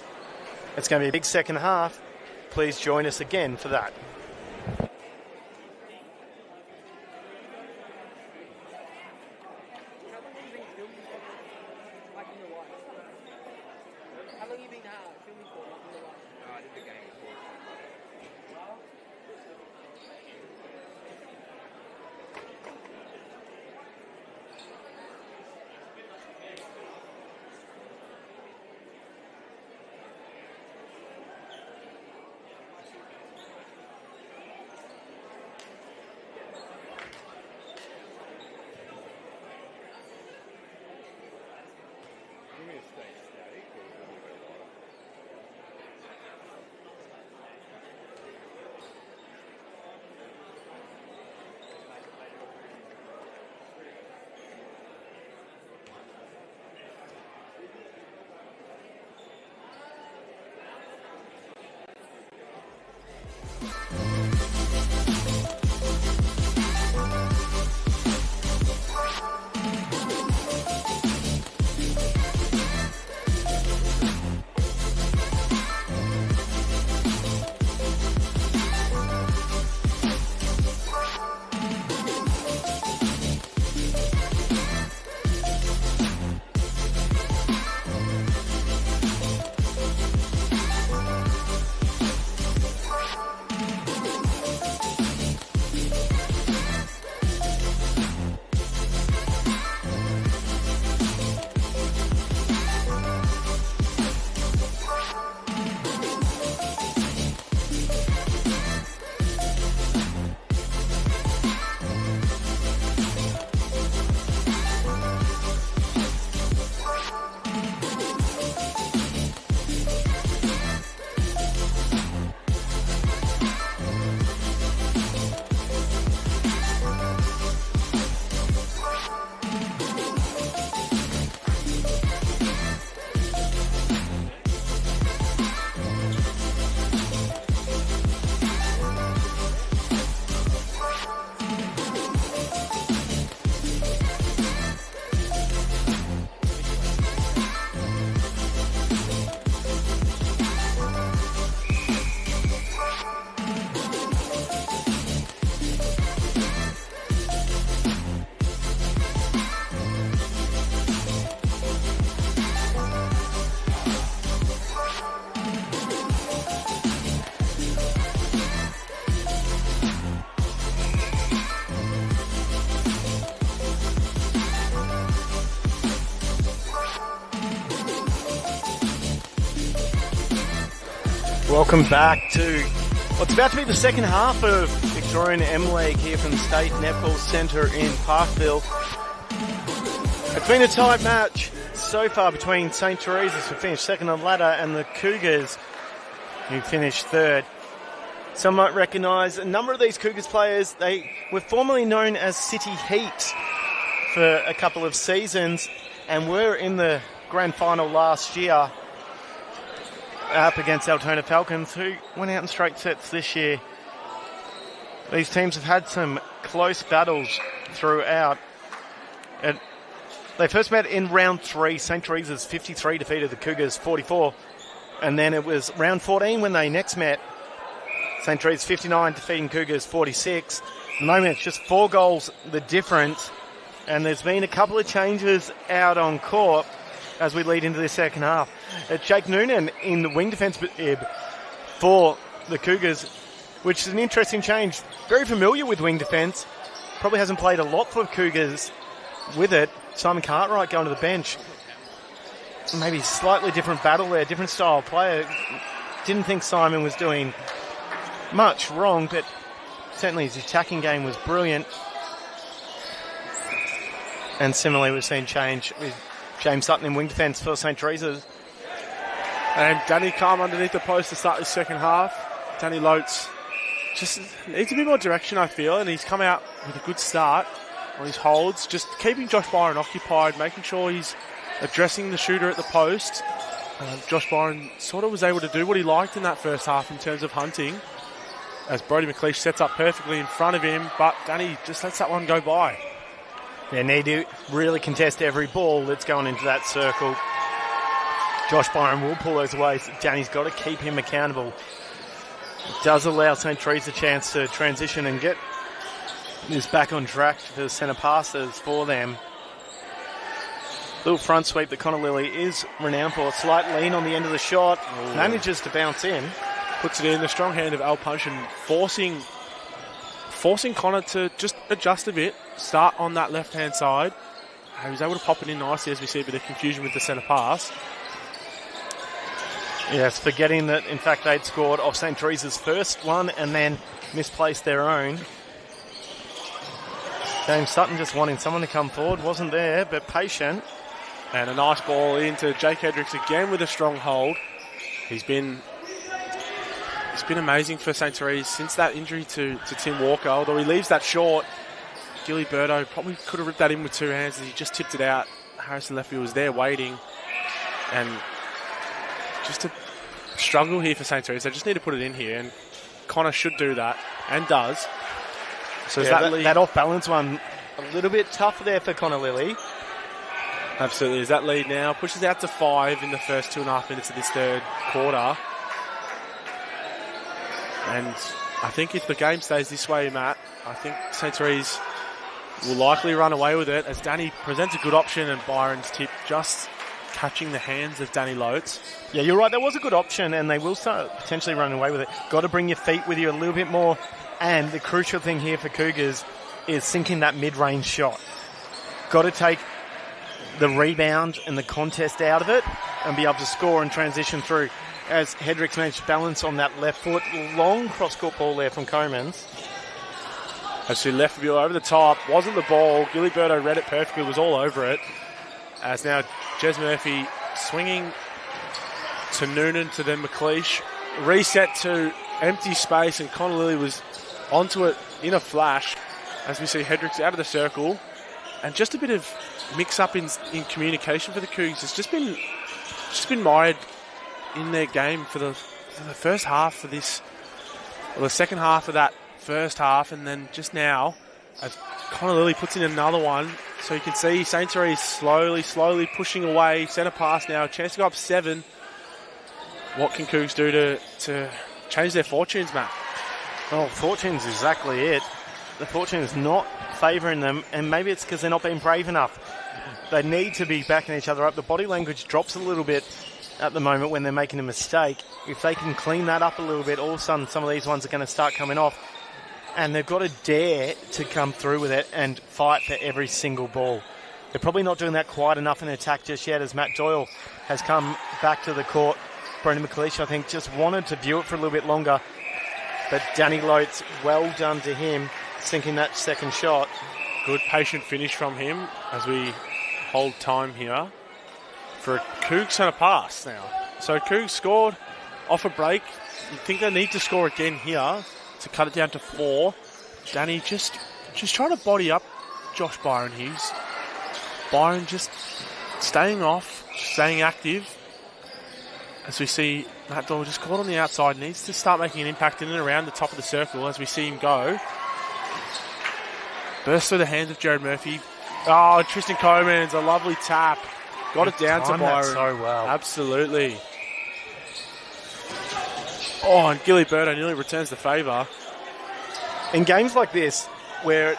It's going to be a big second half. Please join us again for that. Welcome back to what's about to be the second half of Victorian MLeague here from State Netball Centre in Parkville. It's been a tight match so far between St. Therese's, who finished second on the ladder, and the Cougars, who finished third. Some might recognise a number of these Cougars players. They were formerly known as City Heat for a couple of seasons and were in the grand final last year up against Altona Falcons, who went out in straight sets this year. These teams have had some close battles throughout. They first met in round 3. St. Therese's 53 defeated the Cougars 44. And then it was round 14 when they next met. St. Therese's 59 defeating Cougars 46. At the moment it's just 4 goals the difference. And there's been a couple of changes out on court as we lead into the second half. Jake Noonan in the wing defence for the Cougars, which is an interesting change. Very familiar with wing defence. Probably hasn't played a lot for Cougars with it. Simon Cartwright going to the bench. Maybe slightly different battle there, different style player. Didn't think Simon was doing much wrong, but certainly his attacking game was brilliant. And similarly, we've seen change with James Sutton in wing defence for St. Therese's. And Danny Calm underneath the post to start the second half. Danny Lotes just needs a bit more direction, I feel, and he's come out with a good start on his holds, just keeping Josh Byron occupied, making sure he's addressing the shooter at the post. Josh Byron sort of was able to do what he liked in that first half in terms of hunting, as Brodie McLeish sets up perfectly in front of him, but Danny just lets that one go by. They need to really contest every ball that's going into that circle. Josh Byron will pull those away. Danny's got to keep him accountable. It does allow St. Therese a chance to transition and get this back on track for the centre passes for them. Little front sweep that Connor Lilly is renowned for. Slight lean on the end of the shot. Ooh. Manages to bounce in. Puts it in the strong hand of Al Punchin, forcing Connor to just adjust a bit, start on that left-hand side. He was able to pop it in nicely, as we see a bit of confusion with the centre pass. Yes, forgetting that, in fact, they'd scored off St. Therese's first one and then misplaced their own. James Sutton just wanting someone to come forward. Wasn't there, but patient. And a nice ball into Jake Hendricks again with a strong hold. He's been amazing for St. Therese since that injury to Tim Walker. Although he leaves that short, Gilly Burdo probably could have ripped that in with 2 hands as he just tipped it out. Harrison Leffield was there waiting. And just a struggle here for St. Therese. They just need to put it in here, and Connor should do that, and does. So that off-balance one a little bit tough there for Connor Lilly. Absolutely. Is that lead now? Pushes out to 5 in the first 2.5 minutes of this third quarter. And I think if the game stays this way, Matt, I think St. Therese will likely run away with it, as Danny presents a good option and Byron's tip just catching the hands of Danny Lotes. Yeah, you're right. That was a good option, and they will start potentially running away with it. Got to bring your feet with you a little bit more. And the crucial thing here for Cougars is sinking that mid-range shot. Got to take the rebound and the contest out of it and be able to score and transition through. As Hendricks managed to balance on that left foot. Long cross-court ball there from Comans. Actually, Leffield over the top. Wasn't the ball. Gilly Burdo read it perfectly. Was all over it. As now Jez Murphy swinging to Noonan to then McLeish. Reset to empty space, and Connor Lilly was onto it in a flash. As we see Hendricks out of the circle. And just a bit of mix-up in communication for the Cougs. It's just been mired in their game for the first half of this, or the second half of that first half, and then just now, as Connor Lilly puts in another one, so you can see St. Therese slowly pushing away. Centre pass now, chance to go up 7. What can Cougs do to change their fortunes, Matt? Well, fortune's exactly it. The fortune is not favouring them, and maybe it's because they're not being brave enough. They need to be backing each other up. The body language drops a little bit at the moment when they're making a mistake. If they can clean that up a little bit, all of a sudden some of these ones are going to start coming off. And they've got to dare to come through with it and fight for every single ball. They're probably not doing that quite enough in attack just yet, as Matt Doyle has come back to the court Brendan McLeish, I think, just wanted to view it for a little bit longer. But Danny Lotes, well done to him, sinking that second shot. Good patient finish from him as we hold time here for a Cougs centre pass now. So Cougs scored off a break. You'd think they need to score again here to cut it down to 4. Danny just trying to body up Josh Byron Hughes. Byron just staying off, staying active. As we see Matt Doyle just caught on the outside, needs to start making an impact in and around the top of the circle as we see him go. Burst through the hands of Jared Murphy. Oh, Tristan Comans, a lovely tap. Got it down to Byron. So well. Absolutely. Oh, and Gilberto nearly returns the favour. In games like this, where,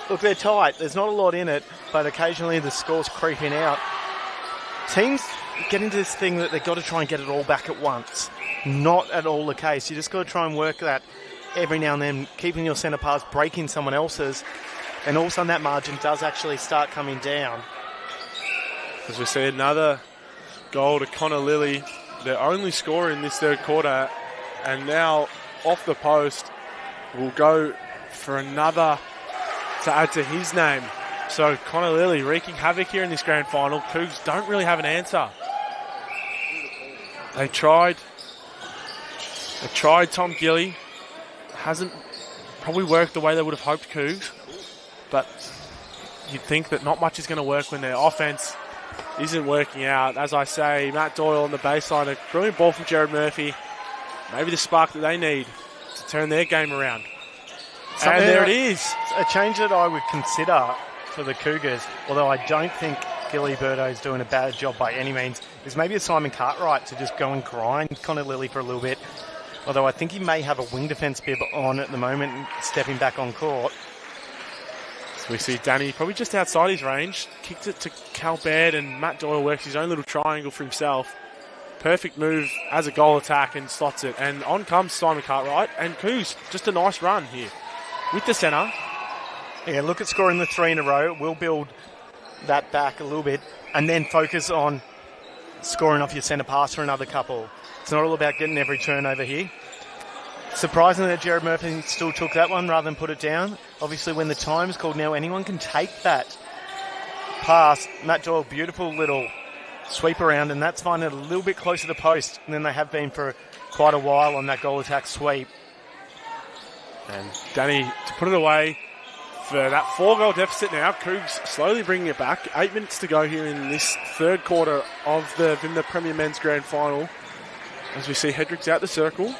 look, they're tight, there's not a lot in it, but occasionally the score's creeping out. Teams get into this thing that they've got to try and get it all back at once. Not at all the case. You just got to try and work that every now and then, keeping your centre pass, breaking someone else's, and all of a sudden that margin does actually start coming down. As we see another goal to Connor Lilly, their only scorer in this third quarter, and now off the post will go for another to add to his name. So Connor Lilly wreaking havoc here in this grand final. Cougs don't really have an answer. They tried Tom Gilly. Hasn't probably worked the way they would have hoped, Cougs. But you'd think that not much is going to work when their offense isn't working out. As I say, Matt Doyle on the baseline, a brilliant ball from Jared Murphy. Maybe the spark that they need to turn their game around. And there it is. A change that I would consider for the Cougars, although I don't think Gilberto is doing a bad job by any means, is maybe a Simon Cartwright to just go and grind Connor Lilly for a little bit. Although I think he may have a wing defence bib on at the moment, stepping back on court. So we see Danny probably just outside his range. Kicked it to Cal Baird, and Matt Doyle works his own little triangle for himself. Perfect move as a goal attack and slots it. And on comes Simon Cartwright, and Cougs, just a nice run here with the centre. Yeah, look at scoring the 3 in a row. We'll build that back a little bit and then focus on scoring off your centre pass for another couple. It's not all about getting every turnover here. Surprising that Jared Murphy still took that one rather than put it down. Obviously, when the time's called now, anyone can take that pass. Matt Doyle, beautiful little sweep around, and that's finding it a little bit closer to the post than they have been for quite a while on that goal attack sweep. And Danny to put it away for that 4-goal deficit now. Cougs slowly bringing it back. 8 minutes to go here in this third quarter of the VMMNA Premier Men's Grand Final. As we see Hedricks out the circle.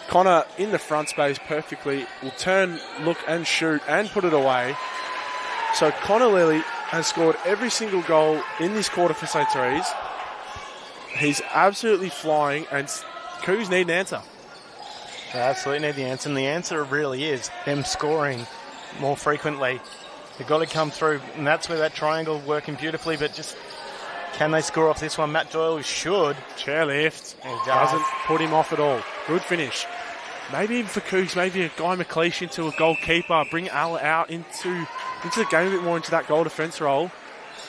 Connor in the front space perfectly. Will turn, look and shoot and put it away. So Connor Lilly has scored every single goal in this quarter for St. Therese. He's absolutely flying, and Cougs need an answer. They absolutely need the answer, and the answer really is them scoring more frequently. They've got to come through, and that's where that triangle working beautifully, but just can they score off this one? Matt Doyle should. Chairlift. Doesn't put him off at all. Good finish. Maybe even for Cougs, maybe a Guy McLeish into a goalkeeper, bring Al out into the game a bit more, into that goal defence role.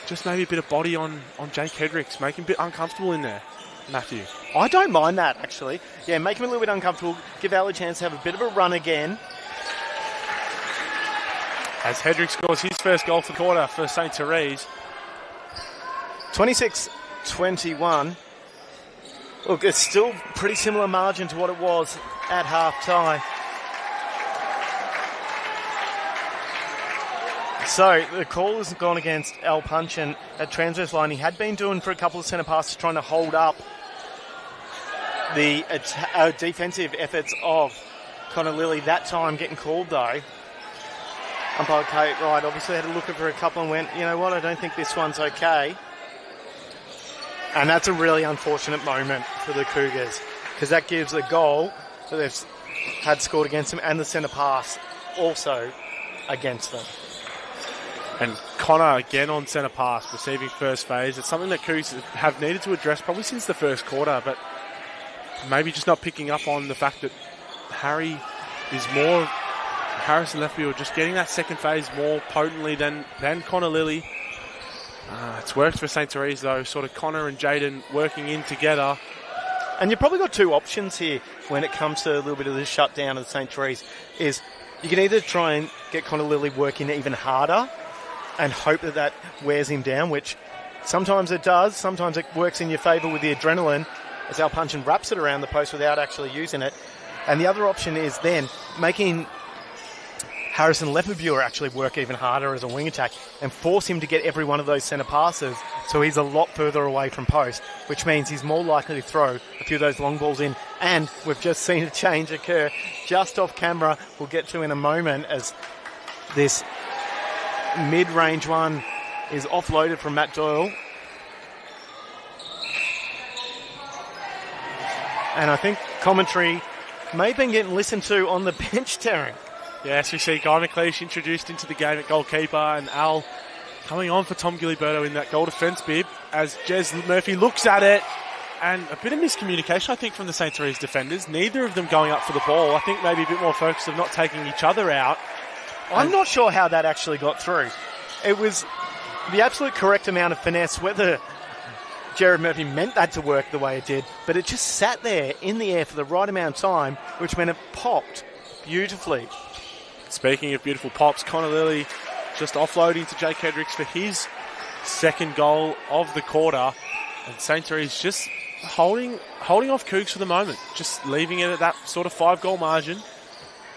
Just maybe a bit of body on Jake Hedricks, make him a bit uncomfortable in there, Matthew. I don't mind that, actually. Yeah, make him a little bit uncomfortable, give Al a chance to have a bit of a run again. As Hedricks scores his first goal for the quarter for St. Therese. 26-21. Look, it's still pretty similar margin to what it was at half-time. So the call has gone against Al Punchin at transverse line. He had been doing for a couple of centre passes, trying to hold up the defensive efforts of Connor Lilly. That time getting called, though. Umpire Kate Wright obviously had a look at for a couple and went, you know what, I don't think this one's okay. And that's a really unfortunate moment for the Cougars, because that gives a goal that they've had scored against them and the centre pass also against them. And Connor again on centre pass, receiving first phase. It's something that Cougs have needed to address probably since the first quarter, but maybe just not picking up on the fact that Harris and left field just getting that second phase more potently than Connor Lilly. It's worked for St. Therese though, sort of Connor and Jaden working in together And you've probably got two options here when it comes to a little bit of the shutdown of St. Therese. Is you can either try and get Connor Lilly working even harder and hope that that wears him down, which sometimes it does. Sometimes it works in your favour with the adrenaline as Al Punchin wraps it around the post without actually using it. And the other option is then making Harrison Lefebvre actually work even harder as a wing attack and force him to get every one of those centre passes so he's a lot further away from post, which means he's more likely to throw a few of those long balls in. And we've just seen a change occur just off camera. We'll get to in a moment as this mid-range one is offloaded from Matt Doyle. And I think commentary may have been getting listened to on the bench, Taryn. Yes, we see Guy McLeish introduced into the game at goalkeeper, and Al coming on for Tom Gilberto in that goal defence bib as Jez Murphy looks at it. And a bit of miscommunication, I think, from the St. Therese defenders. Neither of them going up for the ball. I think maybe a bit more focus of not taking each other out. I'm not sure how that actually got through. It was the absolute correct amount of finesse, whether Jared Murphy meant that to work the way it did, but it just sat there in the air for the right amount of time, which meant it popped beautifully. Speaking of beautiful pops, Connor Lilly just offloading to Jake Hendricks for his second goal of the quarter. And St. Therese just holding off Cougs for the moment, just leaving it at that sort of 5-goal margin,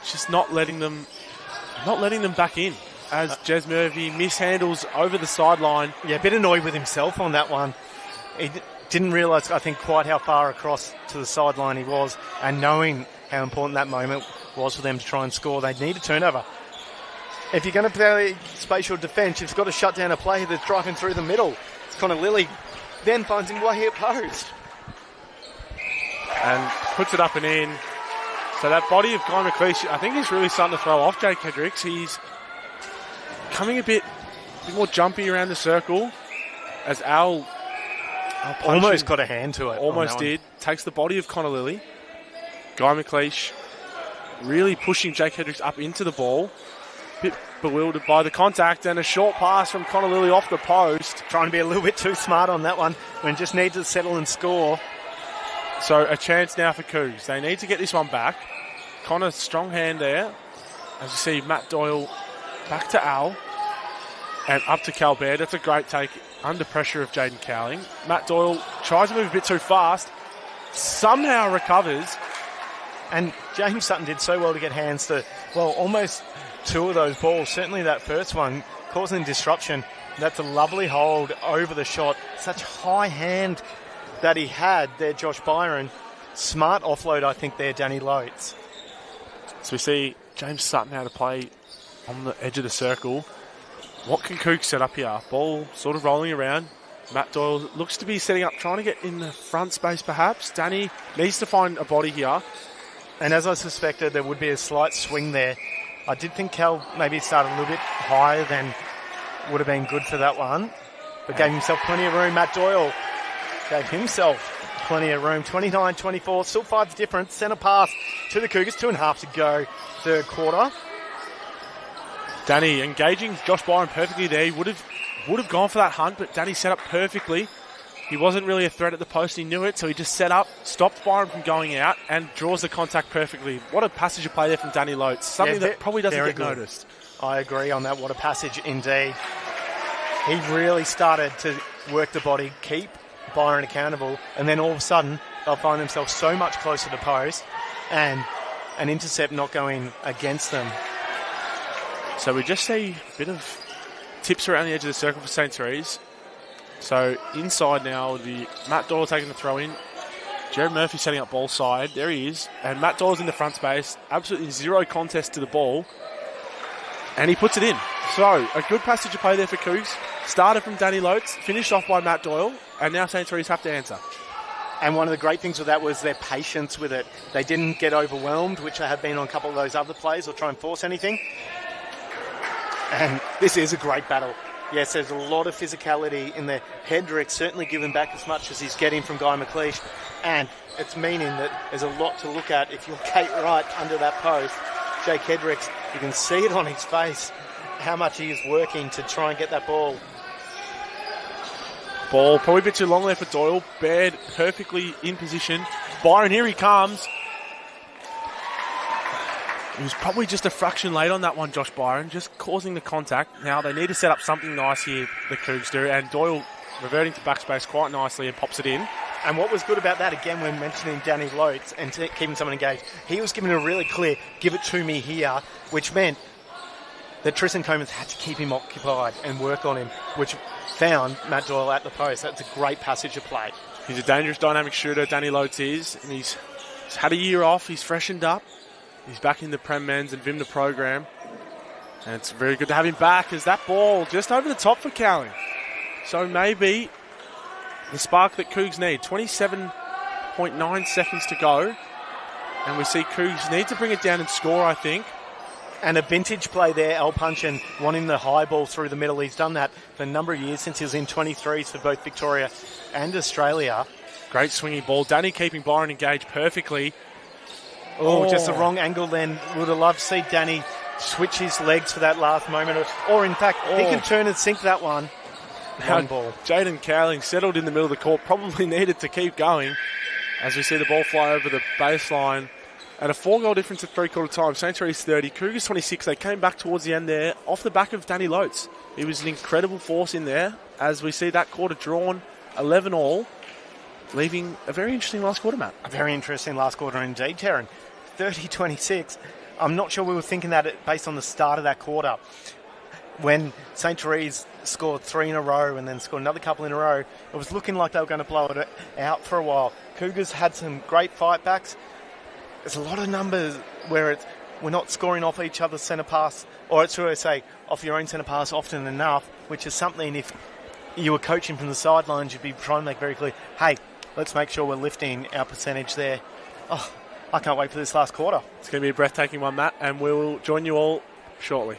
just not letting them back in as Jez Murphy mishandles over the sideline. Yeah, a bit annoyed with himself on that one. He didn't realise, I think, quite how far across to the sideline he was, and knowing how important that moment was for them to try and score, they need a turnover. If you're going to play spatial defence, you've got to shut down a player that's driving through the middle. It's Connor Lilly, then finds him way at post. And puts it up and in. So that body of Guy McLeish, I think he's really starting to throw off Jake Hendricks. He's coming a bit more jumpy around the circle as Al almost got a hand to it. Almost did. Takes the body of Connor Lilly. Guy McLeish really pushing Jake Hendricks up into the ball. Bit bewildered by the contact, and a short pass from Connor Lilly off the post. Trying to be a little bit too smart on that one when just need to settle and score. So a chance now for Cougs. They need to get this one back. Connor's strong hand there. As you see, Matt Doyle back to Al and up to Cal Baird. That's a great take under pressure of Jaden Cowling. Matt Doyle tries to move a bit too fast, somehow recovers. And James Sutton did so well to get hands to, well, almost two of those balls. Certainly that first one causing disruption. That's a lovely hold over the shot. Such high hand that he had there, Josh Byron. Smart offload, I think, there, Danny Lotes. So we see James Sutton how to play on the edge of the circle. What can Cougs set up here? Ball sort of rolling around. Matt Doyle looks to be setting up, trying to get in the front space perhaps. Danny needs to find a body here. And as I suspected, there would be a slight swing there. I did think Cal maybe started a little bit higher than would have been good for that one, but gave himself plenty of room. Matt Doyle gave himself plenty of room. 29-24, still 5 difference. Centre pass to the Cougars, 2.5 to go, third quarter. Danny engaging Josh Byron perfectly there. He would have gone for that hunt, but Danny set up perfectly. He wasn't really a threat at the post. He knew it, so he just set up, stopped Byron from going out, and draws the contact perfectly. What a passage of play there from Danny Lotes. Something that probably doesn't get noticed. I agree on that. What a passage indeed. He really started to work the body, keep Byron accountable, and then all of a sudden they'll find themselves so much closer to post and an intercept not going against them. So we just see a bit of tips around the edge of the circle for St. Therese. So inside now, the Matt Doyle taking the throw in. Jared Murphy setting up ball side. There he is. And Matt Doyle's in the front space. Absolutely zero contest to the ball. And he puts it in. So a good passage of play there for Cougs. Started from Danny Lotes, finished off by Matt Doyle. And now St. Therese have to answer. And one of the great things with that was their patience with it. They didn't get overwhelmed, which they have been on a couple of those other plays, or try and force anything. And this is a great battle. Yes, there's a lot of physicality in there. Hendricks certainly giving back as much as he's getting from Guy McLeish. And it's meaning that there's a lot to look at if you're Kate Wright under that post. Jake Hendricks, you can see it on his face, how much he is working to try and get that ball. Ball probably a bit too long there for Doyle. Baird perfectly in position. Byron, here he comes. He was probably just a fraction late on that one, Josh Byron, just causing the contact. Now they need to set up something nice here, the Cougs do, and Doyle reverting to backspace quite nicely and pops it in. And what was good about that, again, when mentioning Danny Lotes and keeping someone engaged, he was giving a really clear, give it to me here, which meant that Tristan Comas had to keep him occupied and work on him, which found Matt Doyle at the post. That's a great passage of play. He's a dangerous, dynamic shooter, Danny Lotes is, and he's had a year off, he's freshened up. He's back in the Prem Men's and VMMNA program. And it's very good to have him back as that ball just over the top for Cowling. So maybe the spark that Cougs need. 27.9 seconds to go. And we see Cougs need to bring it down and score, I think. And a vintage play there, Al Punchin wanting the high ball through the middle. He's done that for a number of years since he was in 23s for both Victoria and Australia. Great swinging ball. Danny keeping Byron engaged perfectly. Oh, just the wrong angle then. Would have loved to see Danny switch his legs for that last moment. Or in fact, he can turn and sink that one. One ball. Jaden Cowling settled in the middle of the court. Probably needed to keep going as we see the ball fly over the baseline. And a 4-goal difference at three-quarter time. St. Therese 30, Cougars 26. They came back towards the end there off the back of Danny Lotes. He was an incredible force in there as we see that quarter drawn 11-all. Leaving a very interesting last quarter, Matt. A very interesting last quarter indeed, Taryn. 30-26. I'm not sure we were thinking that based on the start of that quarter. When St. Therese scored 3 in a row and then scored another couple in a row, it was looking like they were going to blow it out for a while. Cougars had some great fight backs. There's a lot of numbers where we're not scoring off each other's centre pass, or it's really say off your own centre pass often enough, which is something if you were coaching from the sidelines, you'd be trying to make very clear, hey, let's make sure we're lifting our percentage there. Oh, I can't wait for this last quarter. It's going to be a breathtaking one, Matt, and we'll join you all shortly.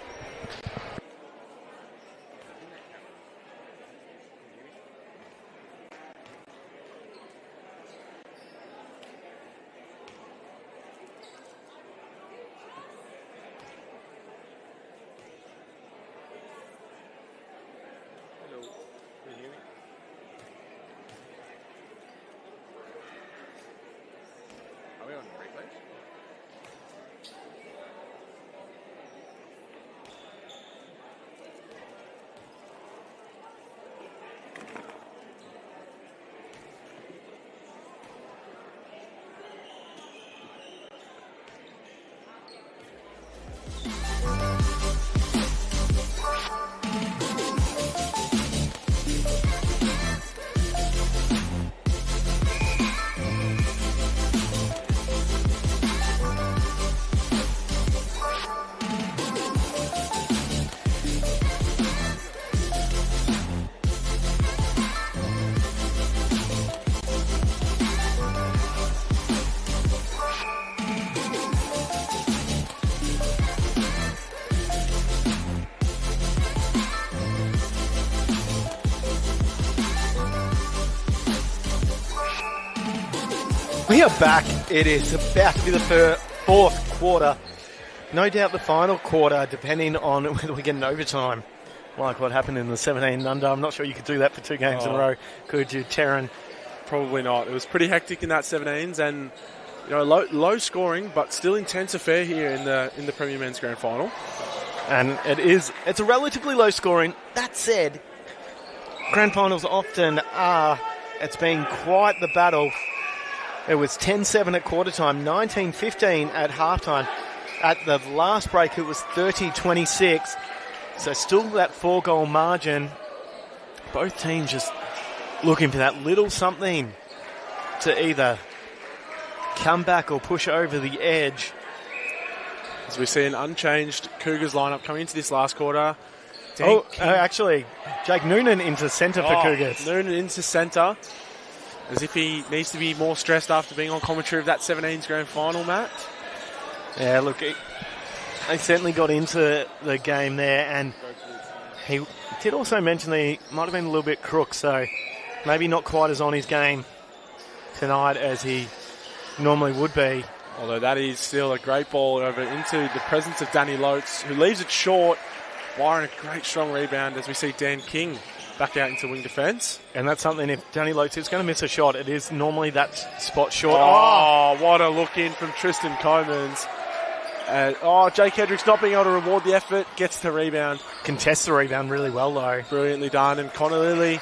We are back. It is about to be the fourth quarter. No doubt the final quarter, depending on whether we get an overtime, like what happened in the 17 under. I'm not sure you could do that for 2 games in a row, could you, Taryn? Probably not. It was pretty hectic in that 17s, and low scoring, but still intense affair here in the Premier Men's Grand Final. And it's a relatively low scoring. That said, Grand Finals often are. It's been quite the battle. It was 10-7 at quarter time, 19-15 at halftime. At the last break, it was 30-26. So still that 4-goal margin. Both teams just looking for that little something to either come back or push over the edge. As we see an unchanged Cougars lineup coming into this last quarter. Actually, Jake Noonan into centre for Cougars. Noonan into centre. As if he needs to be more stressed after being on commentary of that 17's grand final, Matt. Yeah, look, they certainly got into the game there, and he did also mention that he might have been a little bit crook, so maybe not quite as on his game tonight as he normally would be. Although that is still a great ball over into the presence of Danny Lotes, who leaves it short. Byron, a great strong rebound as we see Dan King back out into wing defence. And that's something, if Danny Lotes is going to miss a shot, it is normally that spot short. Oh, what a look in from Tristan Comans. Jake Hedrick's not being able to reward the effort, gets the rebound. Contests the rebound really well, though. Brilliantly done. And Connor Lilly,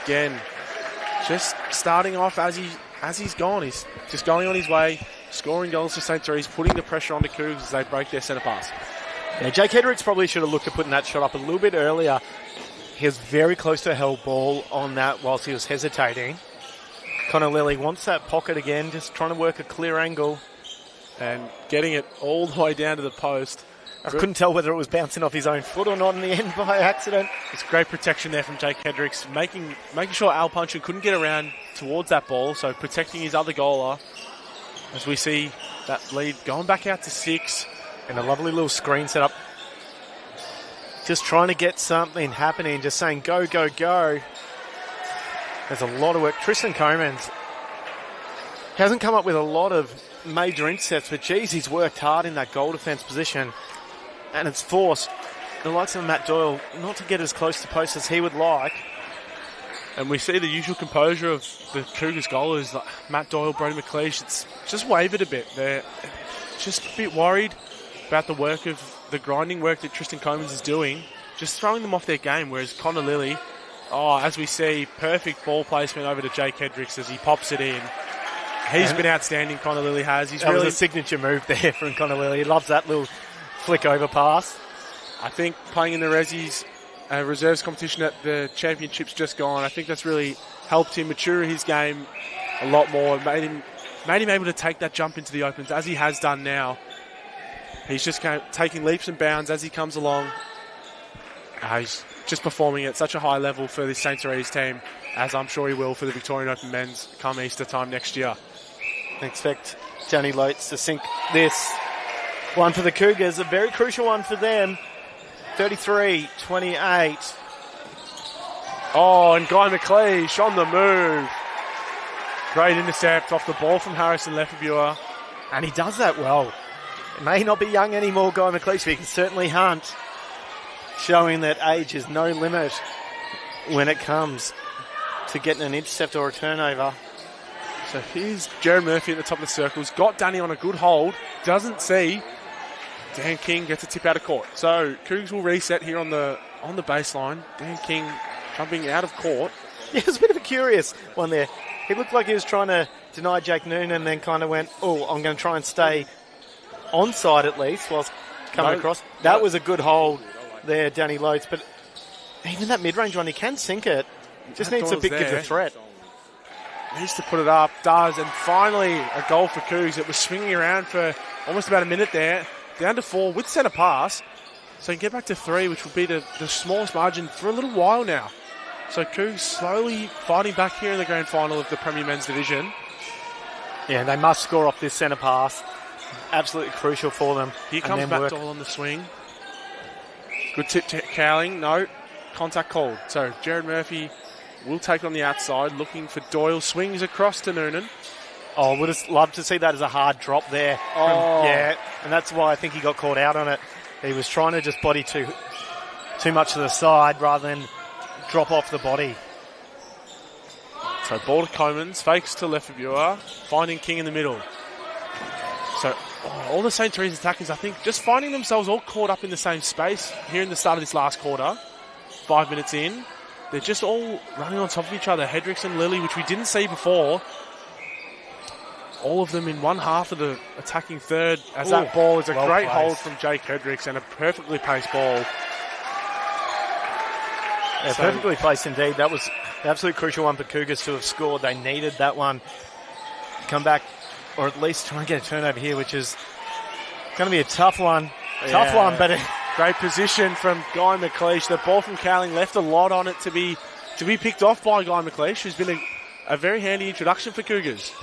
again, just starting off as he's gone. He's just going on his way, scoring goals for St. Therese, putting the pressure on the Cougars as they break their centre pass. Yeah, Jake Hedrick's probably should have looked at putting that shot up a little bit earlier. He was very close to a held ball on that whilst he was hesitating. Connor Lilly wants that pocket again, just trying to work a clear angle. And getting it all the way down to the post. I couldn't tell whether it was bouncing off his own foot or not in the end by accident. It's great protection there from Jake Hedricks, making sure Al Punchin couldn't get around towards that ball, so protecting his other goaler. As we see that lead going back out to 6. And a lovely little screen set up. Just trying to get something happening, just saying go, go, go. There's a lot of work. Tristan Comans hasn't come up with a lot of major intercepts, but geez, he's worked hard in that goal defence position, and it's forced the likes of Matt Doyle not to get as close to post as he would like. And we see the usual composure of the Cougars goalers, like Matt Doyle, Brody McLeish. It's just wavered a bit. They're just a bit worried about the work of the grinding work that Tristan Comans is doing, just throwing them off their game, whereas Connor Lilly, as we see, perfect ball placement over to Jake Hedricks as he pops it in. He's been outstanding, Connor Lilly has. That was a signature move there from Connor Lilly. He loves that little flick over pass. I think playing in the Resi's reserves competition at the championships just gone, I think that's really helped him mature his game a lot more, made him able to take that jump into the opens as he has done now. He's just taking leaps and bounds as he comes along. He's just performing at such a high level for this St. Therese team, as I'm sure he will for the Victorian Open Men's come Easter time next year. I expect Johnny Lotes to sink this one for the Cougars, a very crucial one for them. 33-28. And Guy McLeish on the move. Great intercept off the ball from Harrison Lefebvre. And he does that well. He may not be young anymore, Guy McLeish, but he can certainly hunt. Showing that age is no limit when it comes to getting an intercept or a turnover. So here's Jared Murphy at the top of the circle. He's got Danny on a good hold. Doesn't see. Dan King gets a tip out of court. So Cougs will reset here on the baseline. Dan King jumping out of court. Yeah, it was a bit of a curious one there. He looked like he was trying to deny Jake Noonan and then kind of went, I'm going to try and stay onside at least whilst coming across. That was a good hold there, Danny Lotes. But even that mid-range one, he can sink it. Just needs to give the threat. Needs to put it up, does, and finally a goal for Cougs. It was swinging around for almost about a minute there. Down to 4 with centre pass. So he can get back to 3, which will be the smallest margin for a little while now. So Cougs slowly fighting back here in the grand final of the Premier Men's Division. Yeah, they must score off this centre pass. Absolutely crucial for them. Here comes Matt Doyle on the swing. Good tip to Cowling. No, contact called. So Jared Murphy will take it on the outside, looking for Doyle. Swings across to Noonan. Would have loved to see that as a hard drop there. And that's why I think he got caught out on it. He was trying to just body too much to the side rather than drop off the body. So ball to Comans, fakes to Lefebvre, finding King in the middle. So all the St. Therese attackers, I think, just finding themselves all caught up in the same space here in the start of this last quarter. 5 minutes in. They're just all running on top of each other. Hedricks and Lilly, which we didn't see before. All of them in one half of the attacking third, as that ball is a great hold from Jake Hedricks and a perfectly paced ball. Yeah, perfectly placed indeed. That was the absolute crucial one for Cougars to have scored. They needed that one to come back, or at least try and get a turnover here, which is going to be a tough one. Tough one, but great position from Guy McLeish. The ball from Cowling left a lot on it to be picked off by Guy McLeish, who's been a very handy introduction for Cougars.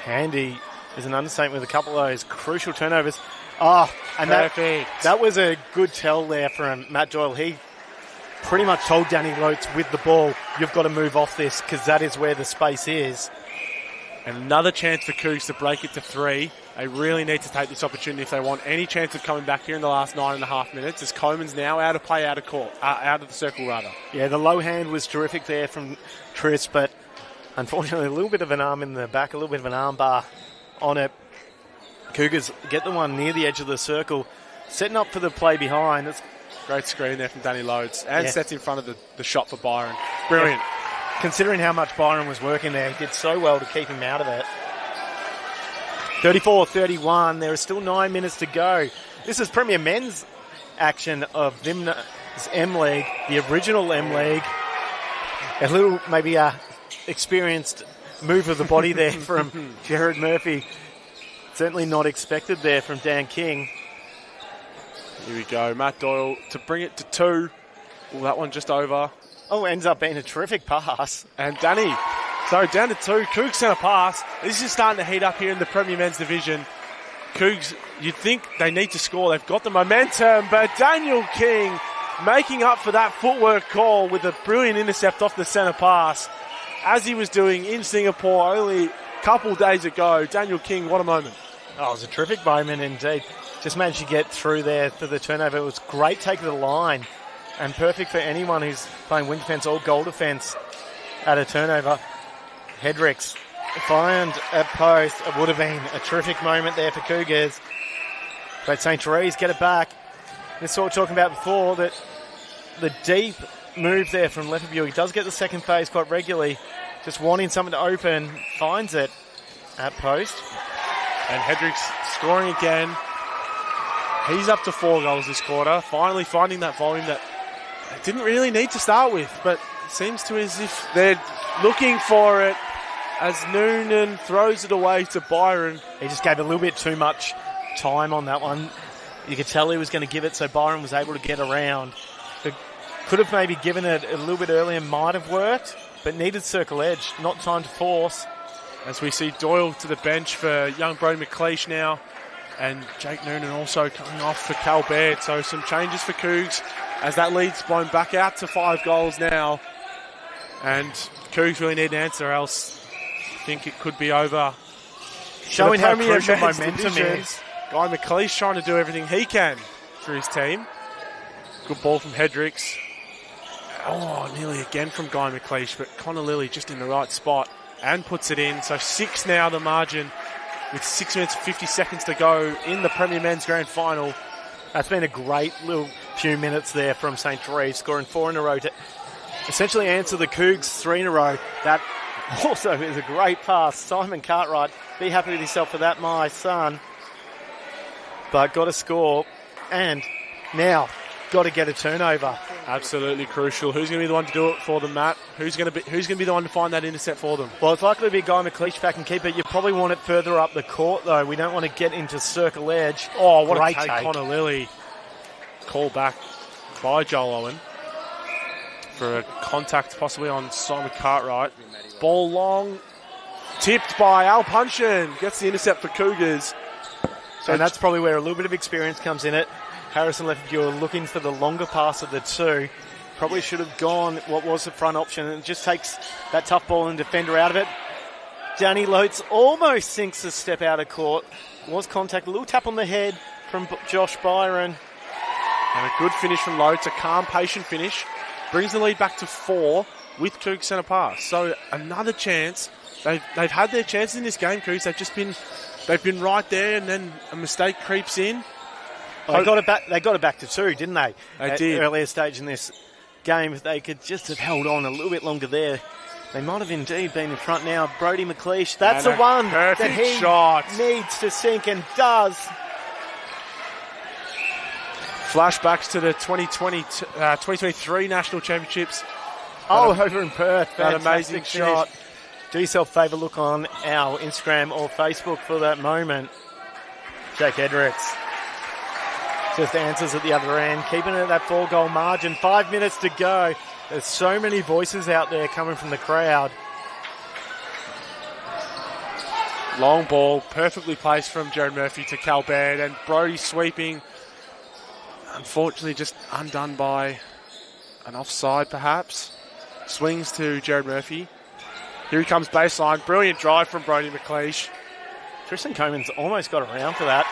Handy is an understatement with a couple of those crucial turnovers. And that was a good tell there from Matt Doyle. He pretty much told Danny Lotes with the ball, you've got to move off this because that is where the space is. And another chance for Cougs to break it to 3. They really need to take this opportunity if they want any chance of coming back here in the last 9.5 minutes, as Coleman's now out of play, out of court, out of the circle rather. Yeah, the low hand was terrific there from Therese, but unfortunately a little bit of an arm in the back, a little bit of an arm bar on it. Cougars get the one near the edge of the circle, setting up for the play behind. It's great screen there from Danny Loads, and sets in front of the shot for Byron. Brilliant. Yeah. Considering how much Byron was working there, he did so well to keep him out of it. 34-31, there are still 9 minutes to go. This is Premier Men's action of VMMNA's MLeague, the original MLeague. A little, maybe experienced move of the body there from Jared Murphy. Certainly not expected there from Dan King. Here we go, Matt Doyle to bring it to 2. Well, that one just over. Oh, ends up being a terrific pass. And Danny, so down to 2. Cougs sent a pass. This is starting to heat up here in the Premier Men's division. Cougs, you'd think they need to score. They've got the momentum, but Daniel King making up for that footwork call with a brilliant intercept off the centre pass. As he was doing in Singapore only a couple days ago. Daniel King, what a moment. Oh, it was a terrific moment indeed. Just managed to get through there for the turnover. It was great take to the line and perfect for anyone who's playing wing defence or goal defence at a turnover. Hendricks found a post. It would have been a terrific moment there for Cougars. But St. Therese get it back. This is what we were talking about before, that the deep move there from Lefferview. He does get the second phase quite regularly. Just wanting something to open. Finds it at post. And Hendricks scoring again. He's up to 4 goals this quarter. Finally finding that volume that they didn't really need to start with, but it seems to as if they're looking for it as Noonan throws it away to Byron. He just gave a little bit too much time on that one. You could tell he was going to give it, so Byron was able to get around. But could have maybe given it a little bit earlier, might have worked, but needed circle edge, not time to force. As we see Doyle to the bench for young Brody McLeish now, and Jake Noonan also coming off for Cal Baird. So some changes for Cougs as that lead's blown back out to 5 goals now. And Cougs really need an answer, else I think it could be over. Showing how crucial momentum is. Guy McLeish trying to do everything he can for his team. Good ball from Hendricks. Oh, nearly again from Guy McLeish, but Connor Lilly just in the right spot and puts it in. So 6 now the margin with 6 minutes and 50 seconds to go in the Premier Men's Grand Final. That's been a great little few minutes there from St. Therese, scoring 4 in a row to essentially answer the Cougs 3 in a row. That also is a great pass. Simon Cartwright, be happy with yourself for that, my son. But got to score, and now got to get a turnover. Absolutely crucial. Who's going to be the one to do it for them, Matt? Who's going to be the one to find that intercept for them? Well, it's likely to be Guy McLeish back and keep it. You probably want it further up the court, though. We don't want to get into circle edge. Oh, what a take. Connor Lilly. Call back by Joel Owen for a contact possibly on Simon Cartwright. Ball long, tipped by Al Punchin. Gets the intercept for Cougars. So and that's probably where a little bit of experience comes in it. Harrison Lefferview are looking for the longer pass of the 2. Probably should have gone what was the front option, and it just takes that tough ball and defender out of it. Danny Loates almost sinks a step out of court. Was contact, a little tap on the head from Josh Byron. And a good finish from Loates, a calm, patient finish. Brings the lead back to 4 with Cougs centre pass. So another chance. They've had their chances in this game, Cougs. They've been right there, and then a mistake creeps in. They got it back to 2, didn't they? They did. Earlier stage in this game, if they could just have held on a little bit longer there, they might have indeed been in front now. Brody McLeish, that's the one that he needs to sink and does. Flashbacks to the 2023 National Championships. Over in Perth. That amazing shot. Do yourself a favour, look on our Instagram or Facebook for that moment. Jake Hendricks just answers at the other end, keeping it at that 4-goal margin. 5 minutes to go. There's so many voices out there coming from the crowd. Long ball, perfectly placed from Jared Murphy to Cal Baird, and Brody sweeping. Unfortunately, just undone by an offside, perhaps. Swings to Jared Murphy. Here he comes baseline. Brilliant drive from Brody McLeish. Tristan Coman's almost got around for that.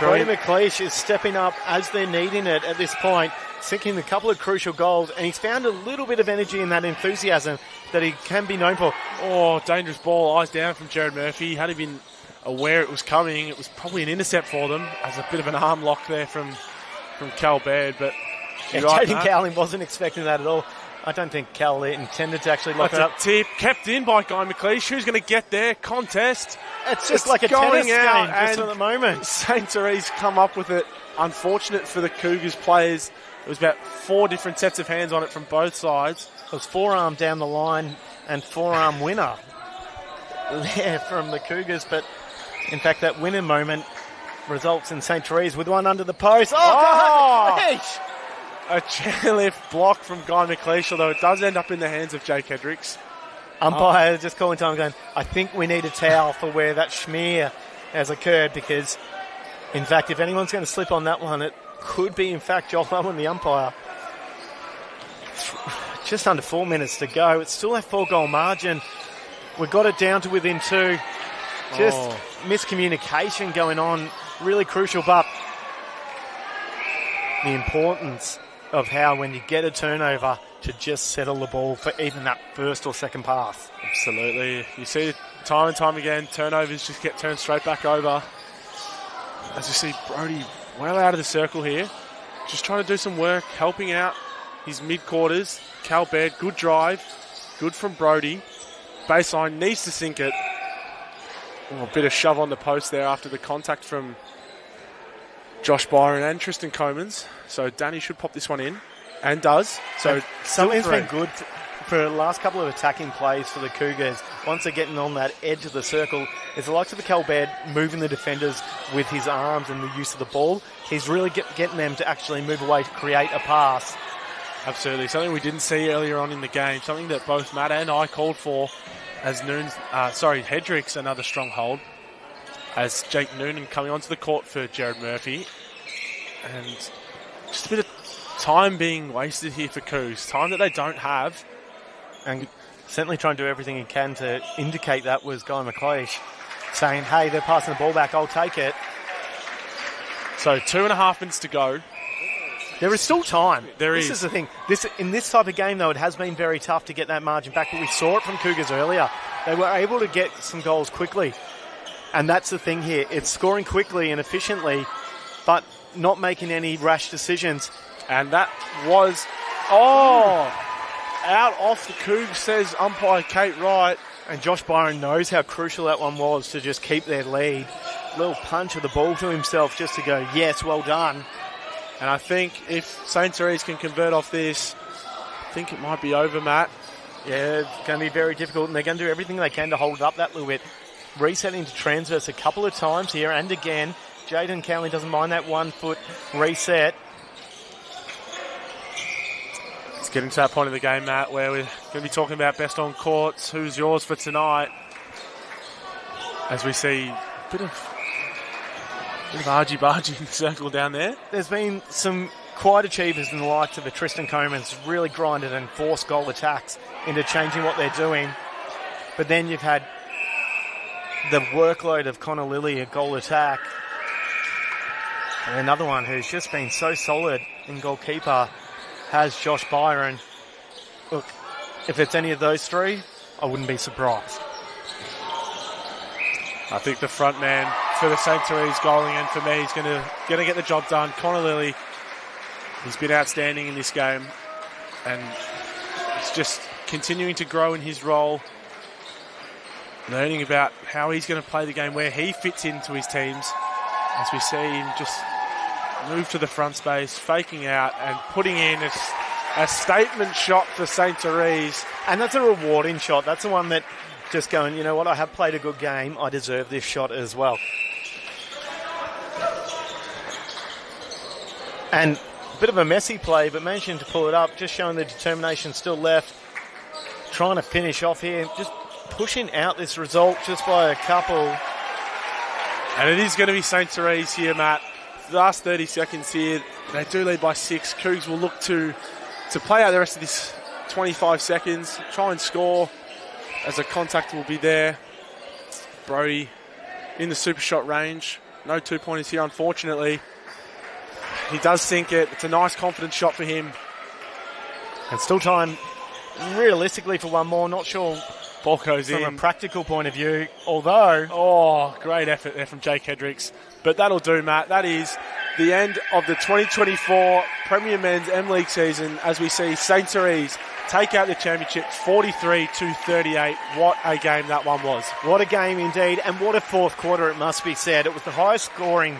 Brody McLeish is stepping up as they're needing it at this point, sinking a couple of crucial goals, and he's found a little bit of energy in that enthusiasm that he can be known for. Oh, dangerous ball, eyes down from Jared Murphy. Had he been aware it was coming, it was probably an intercept for them. As a bit of an arm lock there from Cal Baird, but Jaden Cowling wasn't expecting that at all. I don't think Cal intended to actually lock it up. Tip kept in by Guy McLeish. Who's going to get there? Contest. It's just like a tennis game just at the moment. St. Therese come up with it. Unfortunate for the Cougars players. It was about 4 different sets of hands on it from both sides. It was forearm down the line and forearm winner there from the Cougars. But in fact, that winning moment results in St. Therese with one under the post. Oh! McLeish! A chairlift block from Guy McLeish, although it does end up in the hands of Jake Hendricks. Umpire just calling time going, I think we need a towel for where that schmear has occurred, because, in fact, if anyone's going to slip on that one, it could be, in fact, Joel Owen, the umpire. Just under 4 minutes to go. It's still a 4-goal margin. We've got it down to within 2. Just miscommunication going on. Really crucial, but the importance of how when you get a turnover to just settle the ball for even that first or second pass. Absolutely. You see time and time again, turnovers just get turned straight back over. As you see, Brody well out of the circle here. Just trying to do some work, helping out his mid-quarters. Cal Baird, good drive. Good from Brody. Baseline needs to sink it. Oh, a bit of shove on the post there after the contact from Josh Byron and Tristan Comans. So Danny should pop this one in, and does. So something's been good for the last couple of attacking plays for the Cougars. Once they're getting on that edge of the circle, it's the likes of the Cal Baird moving the defenders with his arms and the use of the ball. He's really getting them to actually move away to create a pass. Absolutely. Something we didn't see earlier on in the game. Something that both Matt and I called for as Hedrick's another strong hold. As Jake Noonan coming onto the court for Jared Murphy. And just a bit of time being wasted here for Cougs. Time that they don't have. And certainly trying to do everything he can to indicate that was Guy McLeish saying, hey, they're passing the ball back, I'll take it. So 2.5 minutes to go. There is still time. This is the thing. In this type of game, though, it has been very tough to get that margin back, but we saw it from Cougars earlier. They were able to get some goals quickly. And that's the thing here. It's scoring quickly and efficiently, but not making any rash decisions. And that was, out off the Cougs, says umpire Kate Wright. And Josh Byron knows how crucial that one was to just keep their lead. Little punch of the ball to himself just to go, yes, well done. And I think if St. Therese can convert off this, I think it might be over, Matt. Yeah, it's going to be very difficult, and they're going to do everything they can to hold it up that little bit. Resetting to transverse a couple of times here, and again, Jaden Cowling doesn't mind that 1 foot reset. It's getting to that point of the game, Matt, where we're going to be talking about best on courts, who's yours for tonight. As we see a bit of argy-bargy in the circle down there. There's been some quite achievers in the likes of a Tristan Comans really grinded and forced goal attacks into changing what they're doing. But then you've had the workload of Connor Lilly, a goal attack. And another one who's just been so solid in goalkeeper has Josh Byron. Look, if it's any of those three, I wouldn't be surprised. I think the front man for the St. Therese goaling end for me is going to get the job done. Connor Lilly, he's been outstanding in this game, and he's just continuing to grow in his role, learning about how he's going to play the game, where he fits into his teams. As we see him just move to the front space, faking out and putting in a statement shot for St. Therese. And that's a rewarding shot. That's the one that just going, you know what, I have played a good game. I deserve this shot as well. And a bit of a messy play, but managing to pull it up, just showing the determination still left. Trying to finish off here, just pushing out this result just by a couple. And it is going to be St. Therese here, Matt. The last 30 seconds here, they do lead by 6. Cougs will look to play out the rest of this 25 seconds, try and score, as a contact will be there. Brody in the super shot range. No 2-pointers here, unfortunately. He does sink it. It's a nice confident shot for him. And still time, realistically, for one more. Not sure Ball goes from in. a practical point of view, although... Oh, great effort there from Jake Hedricks. But that'll do, Matt. That is the end of the 2024 Premier Men's MLeague season as we see St. Therese take out the championship 43-38. What a game that one was. What a game indeed, and what a fourth quarter, it must be said. It was the highest scoring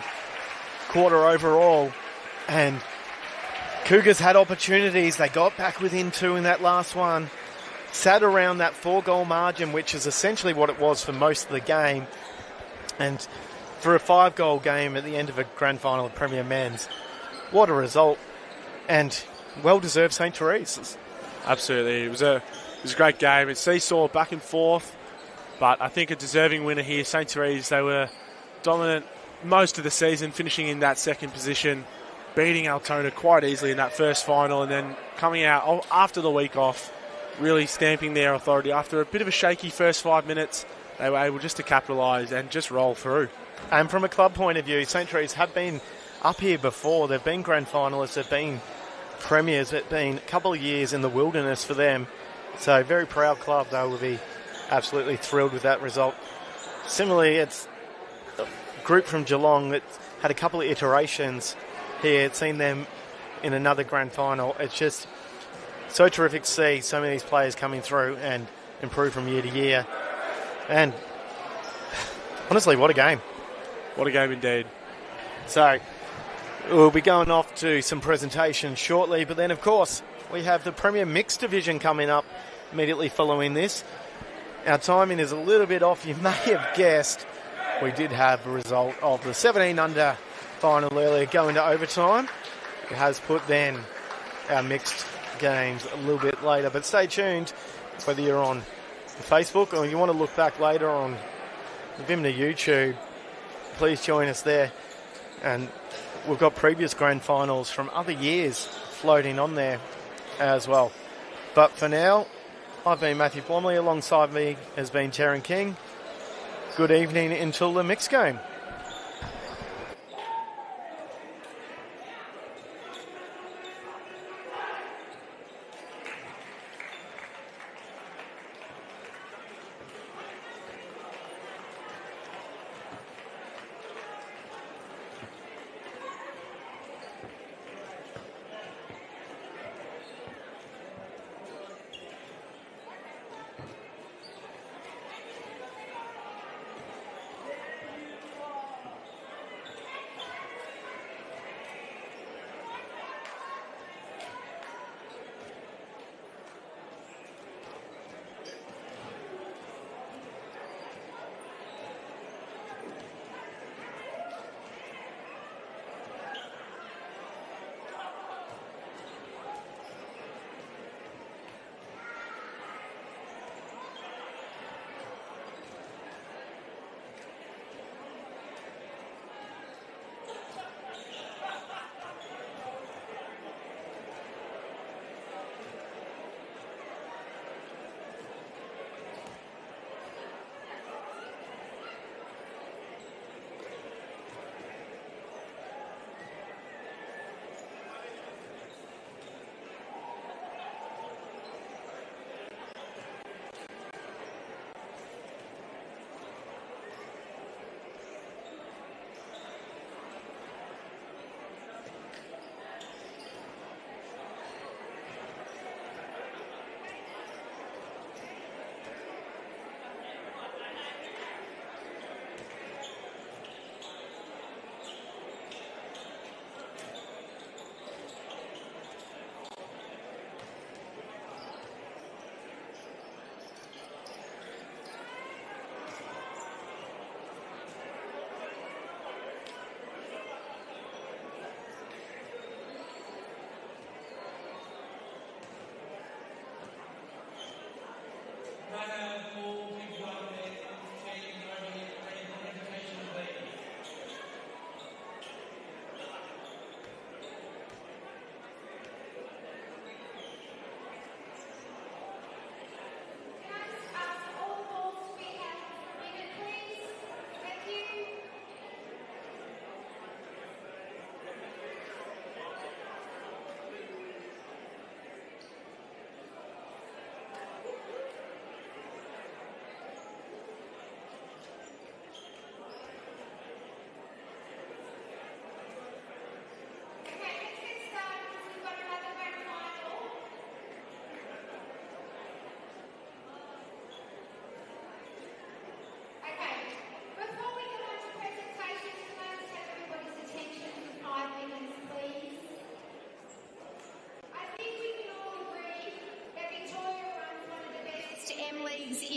quarter overall, and Cougars had opportunities. They got back within 2 in that last one, sat around that 4-goal margin, which is essentially what it was for most of the game, and for a 5-goal game at the end of a grand final of Premier Men's, what a result, and well-deserved St. Teresa's. Absolutely. It was a great game. It's seesaw back and forth, but I think a deserving winner here. St. Therese, they were dominant most of the season, finishing in that second position, beating Altona quite easily in that first final, and then coming out after the week off, really stamping their authority. After a bit of a shaky first 5 minutes, they were able just to capitalise and just roll through. And from a club point of view, St. Therese have been up here before. They've been grand finalists, they've been premiers, it's been a couple of years in the wilderness for them. So very proud club. They will be absolutely thrilled with that result. Similarly, it's a group from Geelong that had a couple of iterations here. It's seen them in another grand final. It's just so terrific to see so many of these players coming through and improve from year to year. And honestly, what a game. What a game indeed. So we'll be going off to some presentations shortly, but then, of course, we have the Premier Mixed Division coming up immediately following this. Our timing is a little bit off. You may have guessed we did have a result of the 17 under final earlier going to overtime. It has put then our mixed games a little bit later, but stay tuned whether you're on the Facebook or you want to look back later on the VMMNA YouTube. Please join us there. And we've got previous grand finals from other years floating on there as well. But for now, I've been Matthew Plumley. Alongside me has been Taryn King. Good evening until the mixed game.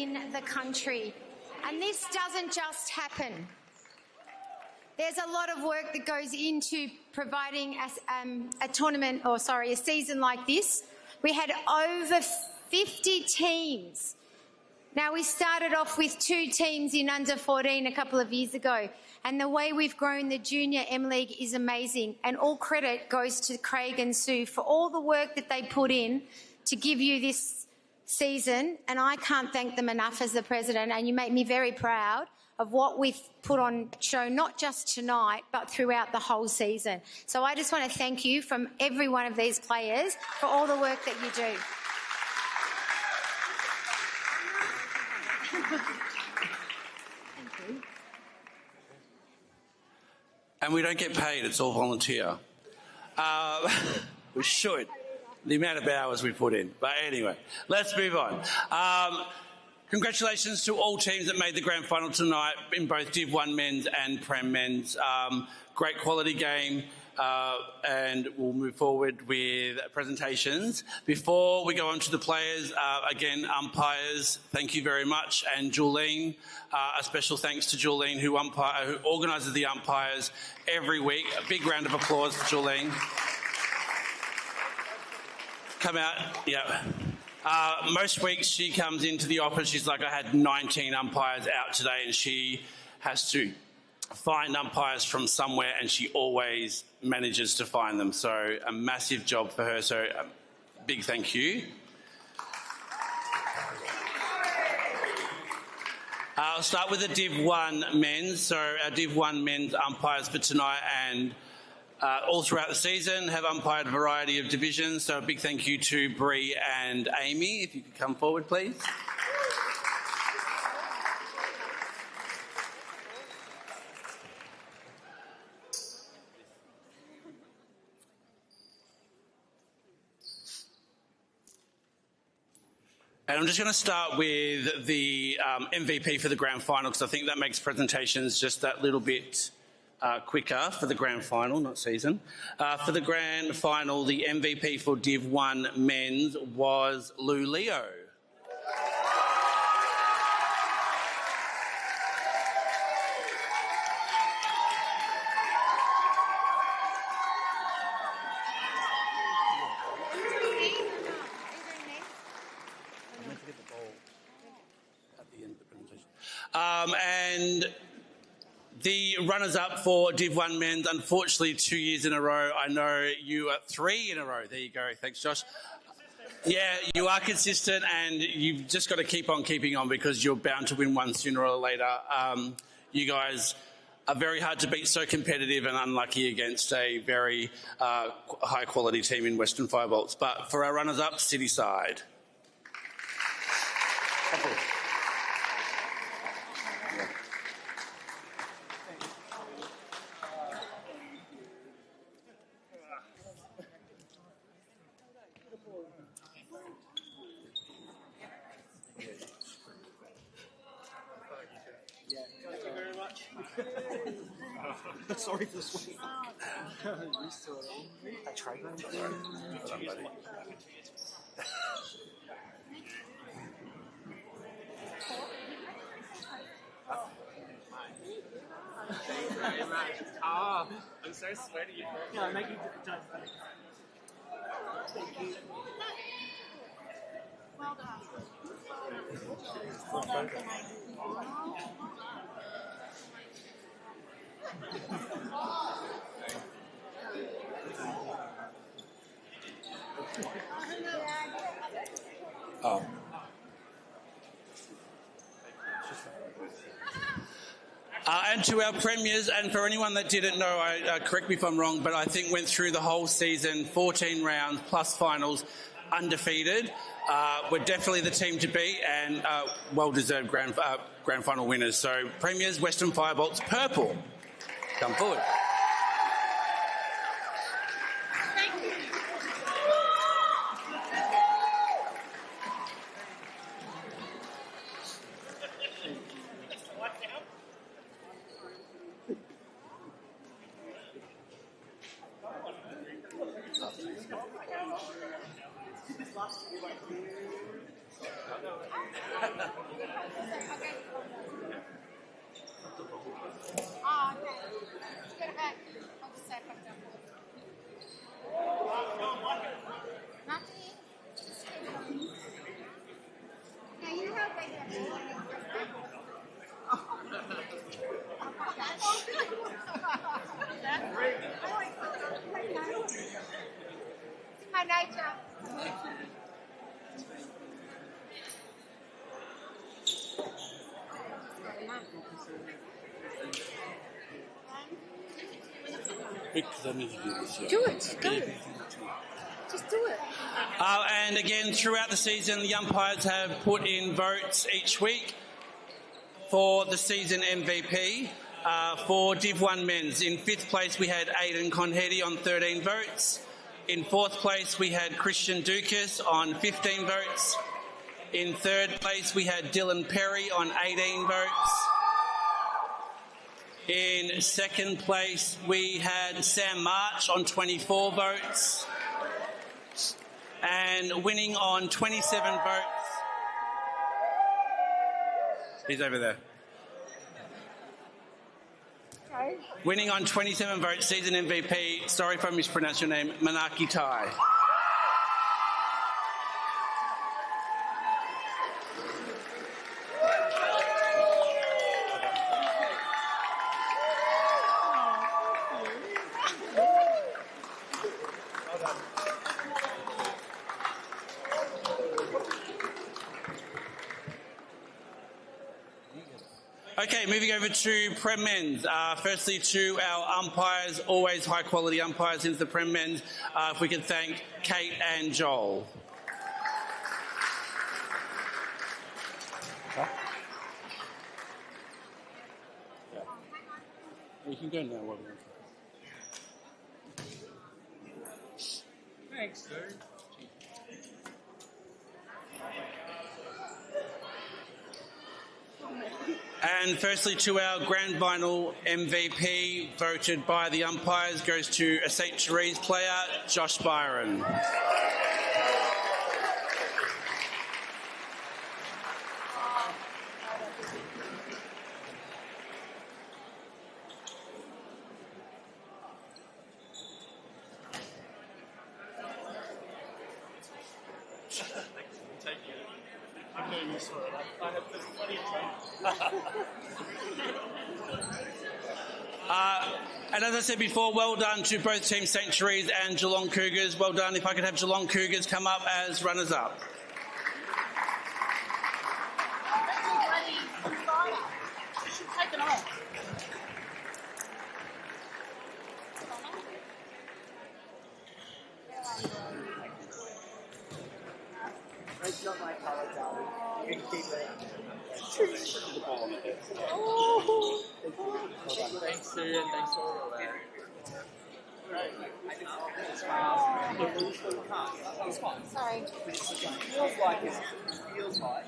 in the country. And this doesn't just happen. There's a lot of work that goes into providing a season like this. We had over 50 teams. Now, we started off with 2 teams in under 14 a couple of years ago, and the way we've grown the junior MLeague is amazing, and all credit goes to Craig and Sue for all the work that they put in to give you this season, and I can't thank them enough as the president, and you make me very proud of what we've put on show, not just tonight, but throughout the whole season. So I just want to thank you from every one of these players for all the work that you do. Thank you. And we don't get paid, it's all volunteer. We should. The amount of hours we put in. But anyway, let's move on. Congratulations to all teams that made the grand final tonight in both Div 1 men's and Prem men's. Great quality game, and we'll move forward with presentations. Before we go on to the players, again, umpires, thank you very much. And Julene, a special thanks to Julene who organises the umpires every week. A big round of applause for Julene. Come out, yeah. Most weeks she comes into the office, she's like, I had 19 umpires out today, and she has to find umpires from somewhere, and she always manages to find them. So a massive job for her, so a big thank you. I'll start with the Div 1 men's. So our Div 1 men's umpires for tonight and all throughout the season have umpired a variety of divisions. So a big thank you to Bree and Amy. If you could come forward, please. And I'm just going to start with the MVP for the grand final, because I think that makes presentations just that little bit quicker for the grand final, not season. For the grand final, the MVP for Div 1 men's was Lou Leo. And the runners-up for Div 1 men's, unfortunately 2 years in a row. I know you are 3 in a row. There you go. Thanks, Josh. Yeah, you are consistent, and you've just got to keep on keeping on, because you're bound to win one sooner or later. You guys are very hard to beat, so competitive and unlucky against a very high-quality team in Western Firebolts. But for our runners-up, City Side. Sorry for the sweet. I tried that. Thank you very much. Oh, I'm so sweaty. Yeah, make it done. Thank you. Well done. And to our premiers, and for anyone that didn't know, correct me if I'm wrong, but I think went through the whole season, 14 rounds plus finals, undefeated. We're definitely the team to beat, and well-deserved grand final winners. So premiers, Western Firebolts, purple. Come forward. Oh, okay. It's good back. I'll just say fucked up. Nothing. Now you have baby. It's my nature. Because I need to do this. Yeah. Do it. Go. Just do it. And again, throughout the season, the umpires have put in votes each week for the season MVP. For Div 1 men's, in 5th place we had Aidan Conhetti on 13 votes. In 4th place we had Christian Dukas on 15 votes. In 3rd place we had Dylan Perry on 18 votes. In 2nd place we had Sam March on 24 votes. And winning on 27 votes, he's over there. Okay. Winning on 27 votes, season MVP, sorry if I mispronounced your name, Manaki Tai. Okay, moving over to Prem Men's. Firstly, to our umpires, always high quality umpires into the Prem Men's. If we could thank Kate and Joel. You can go now. Thanks, dude. And firstly, to our grand final MVP, voted by the umpires, goes to a St. Therese player, Josh Byron. I'm doing this for it. I have plenty of time. And as I said before, well done to both teams, St. Therese and Geelong Cougars. Well done. If I could have Geelong Cougars come up as runners-up. Take it off. It's not my colour, darling. You can keep it. Oh. Thanks, Sue, and thanks for all that. Sorry. Feels like it feels like.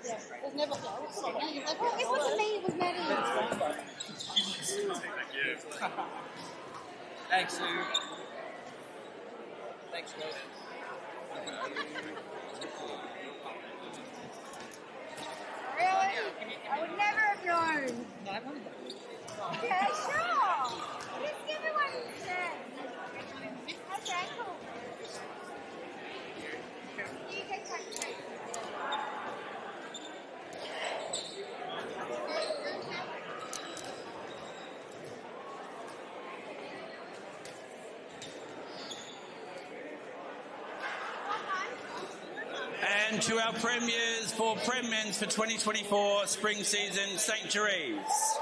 Yeah. It never flows. It wasn't me, it was Maddie. Thanks, Sue. Thanks, guys. Really? I would never have known. Yeah, sure. Let's give everyone instead. Okay, cool. You can touch me. And to our premiers for Prem Men's for 2024 spring season, St. Therese.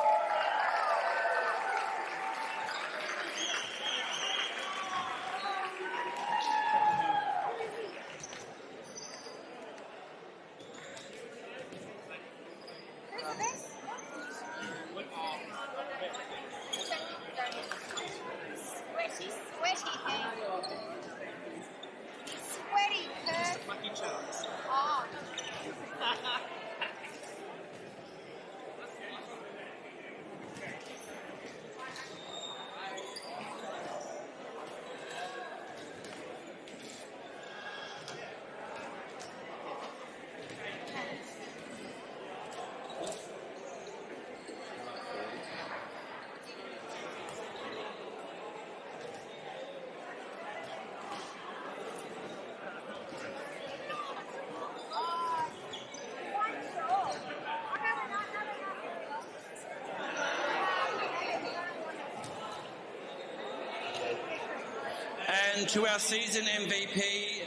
And to our season MVP,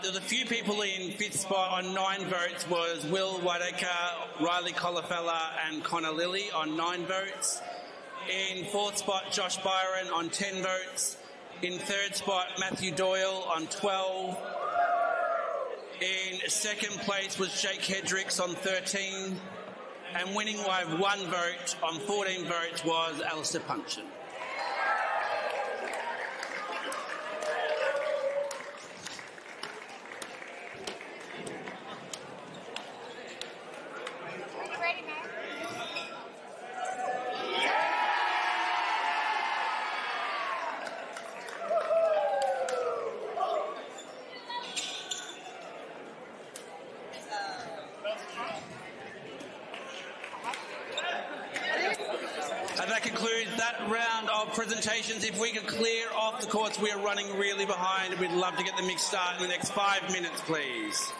there was a few people in fifth spot on 9 votes was Will Whitaker, Riley Colafella and Connor Lilly on 9 votes. In fourth spot, Josh Byron on 10 votes. In third spot, Matthew Doyle on 12. In second place was Jake Hedricks on 13. And winning by 1 vote on 14 votes was Alistair Puncheon. And that concludes that round of presentations. If we could clear off the courts, we are running really behind. We'd love to get the mixed start in the next 5 minutes, please.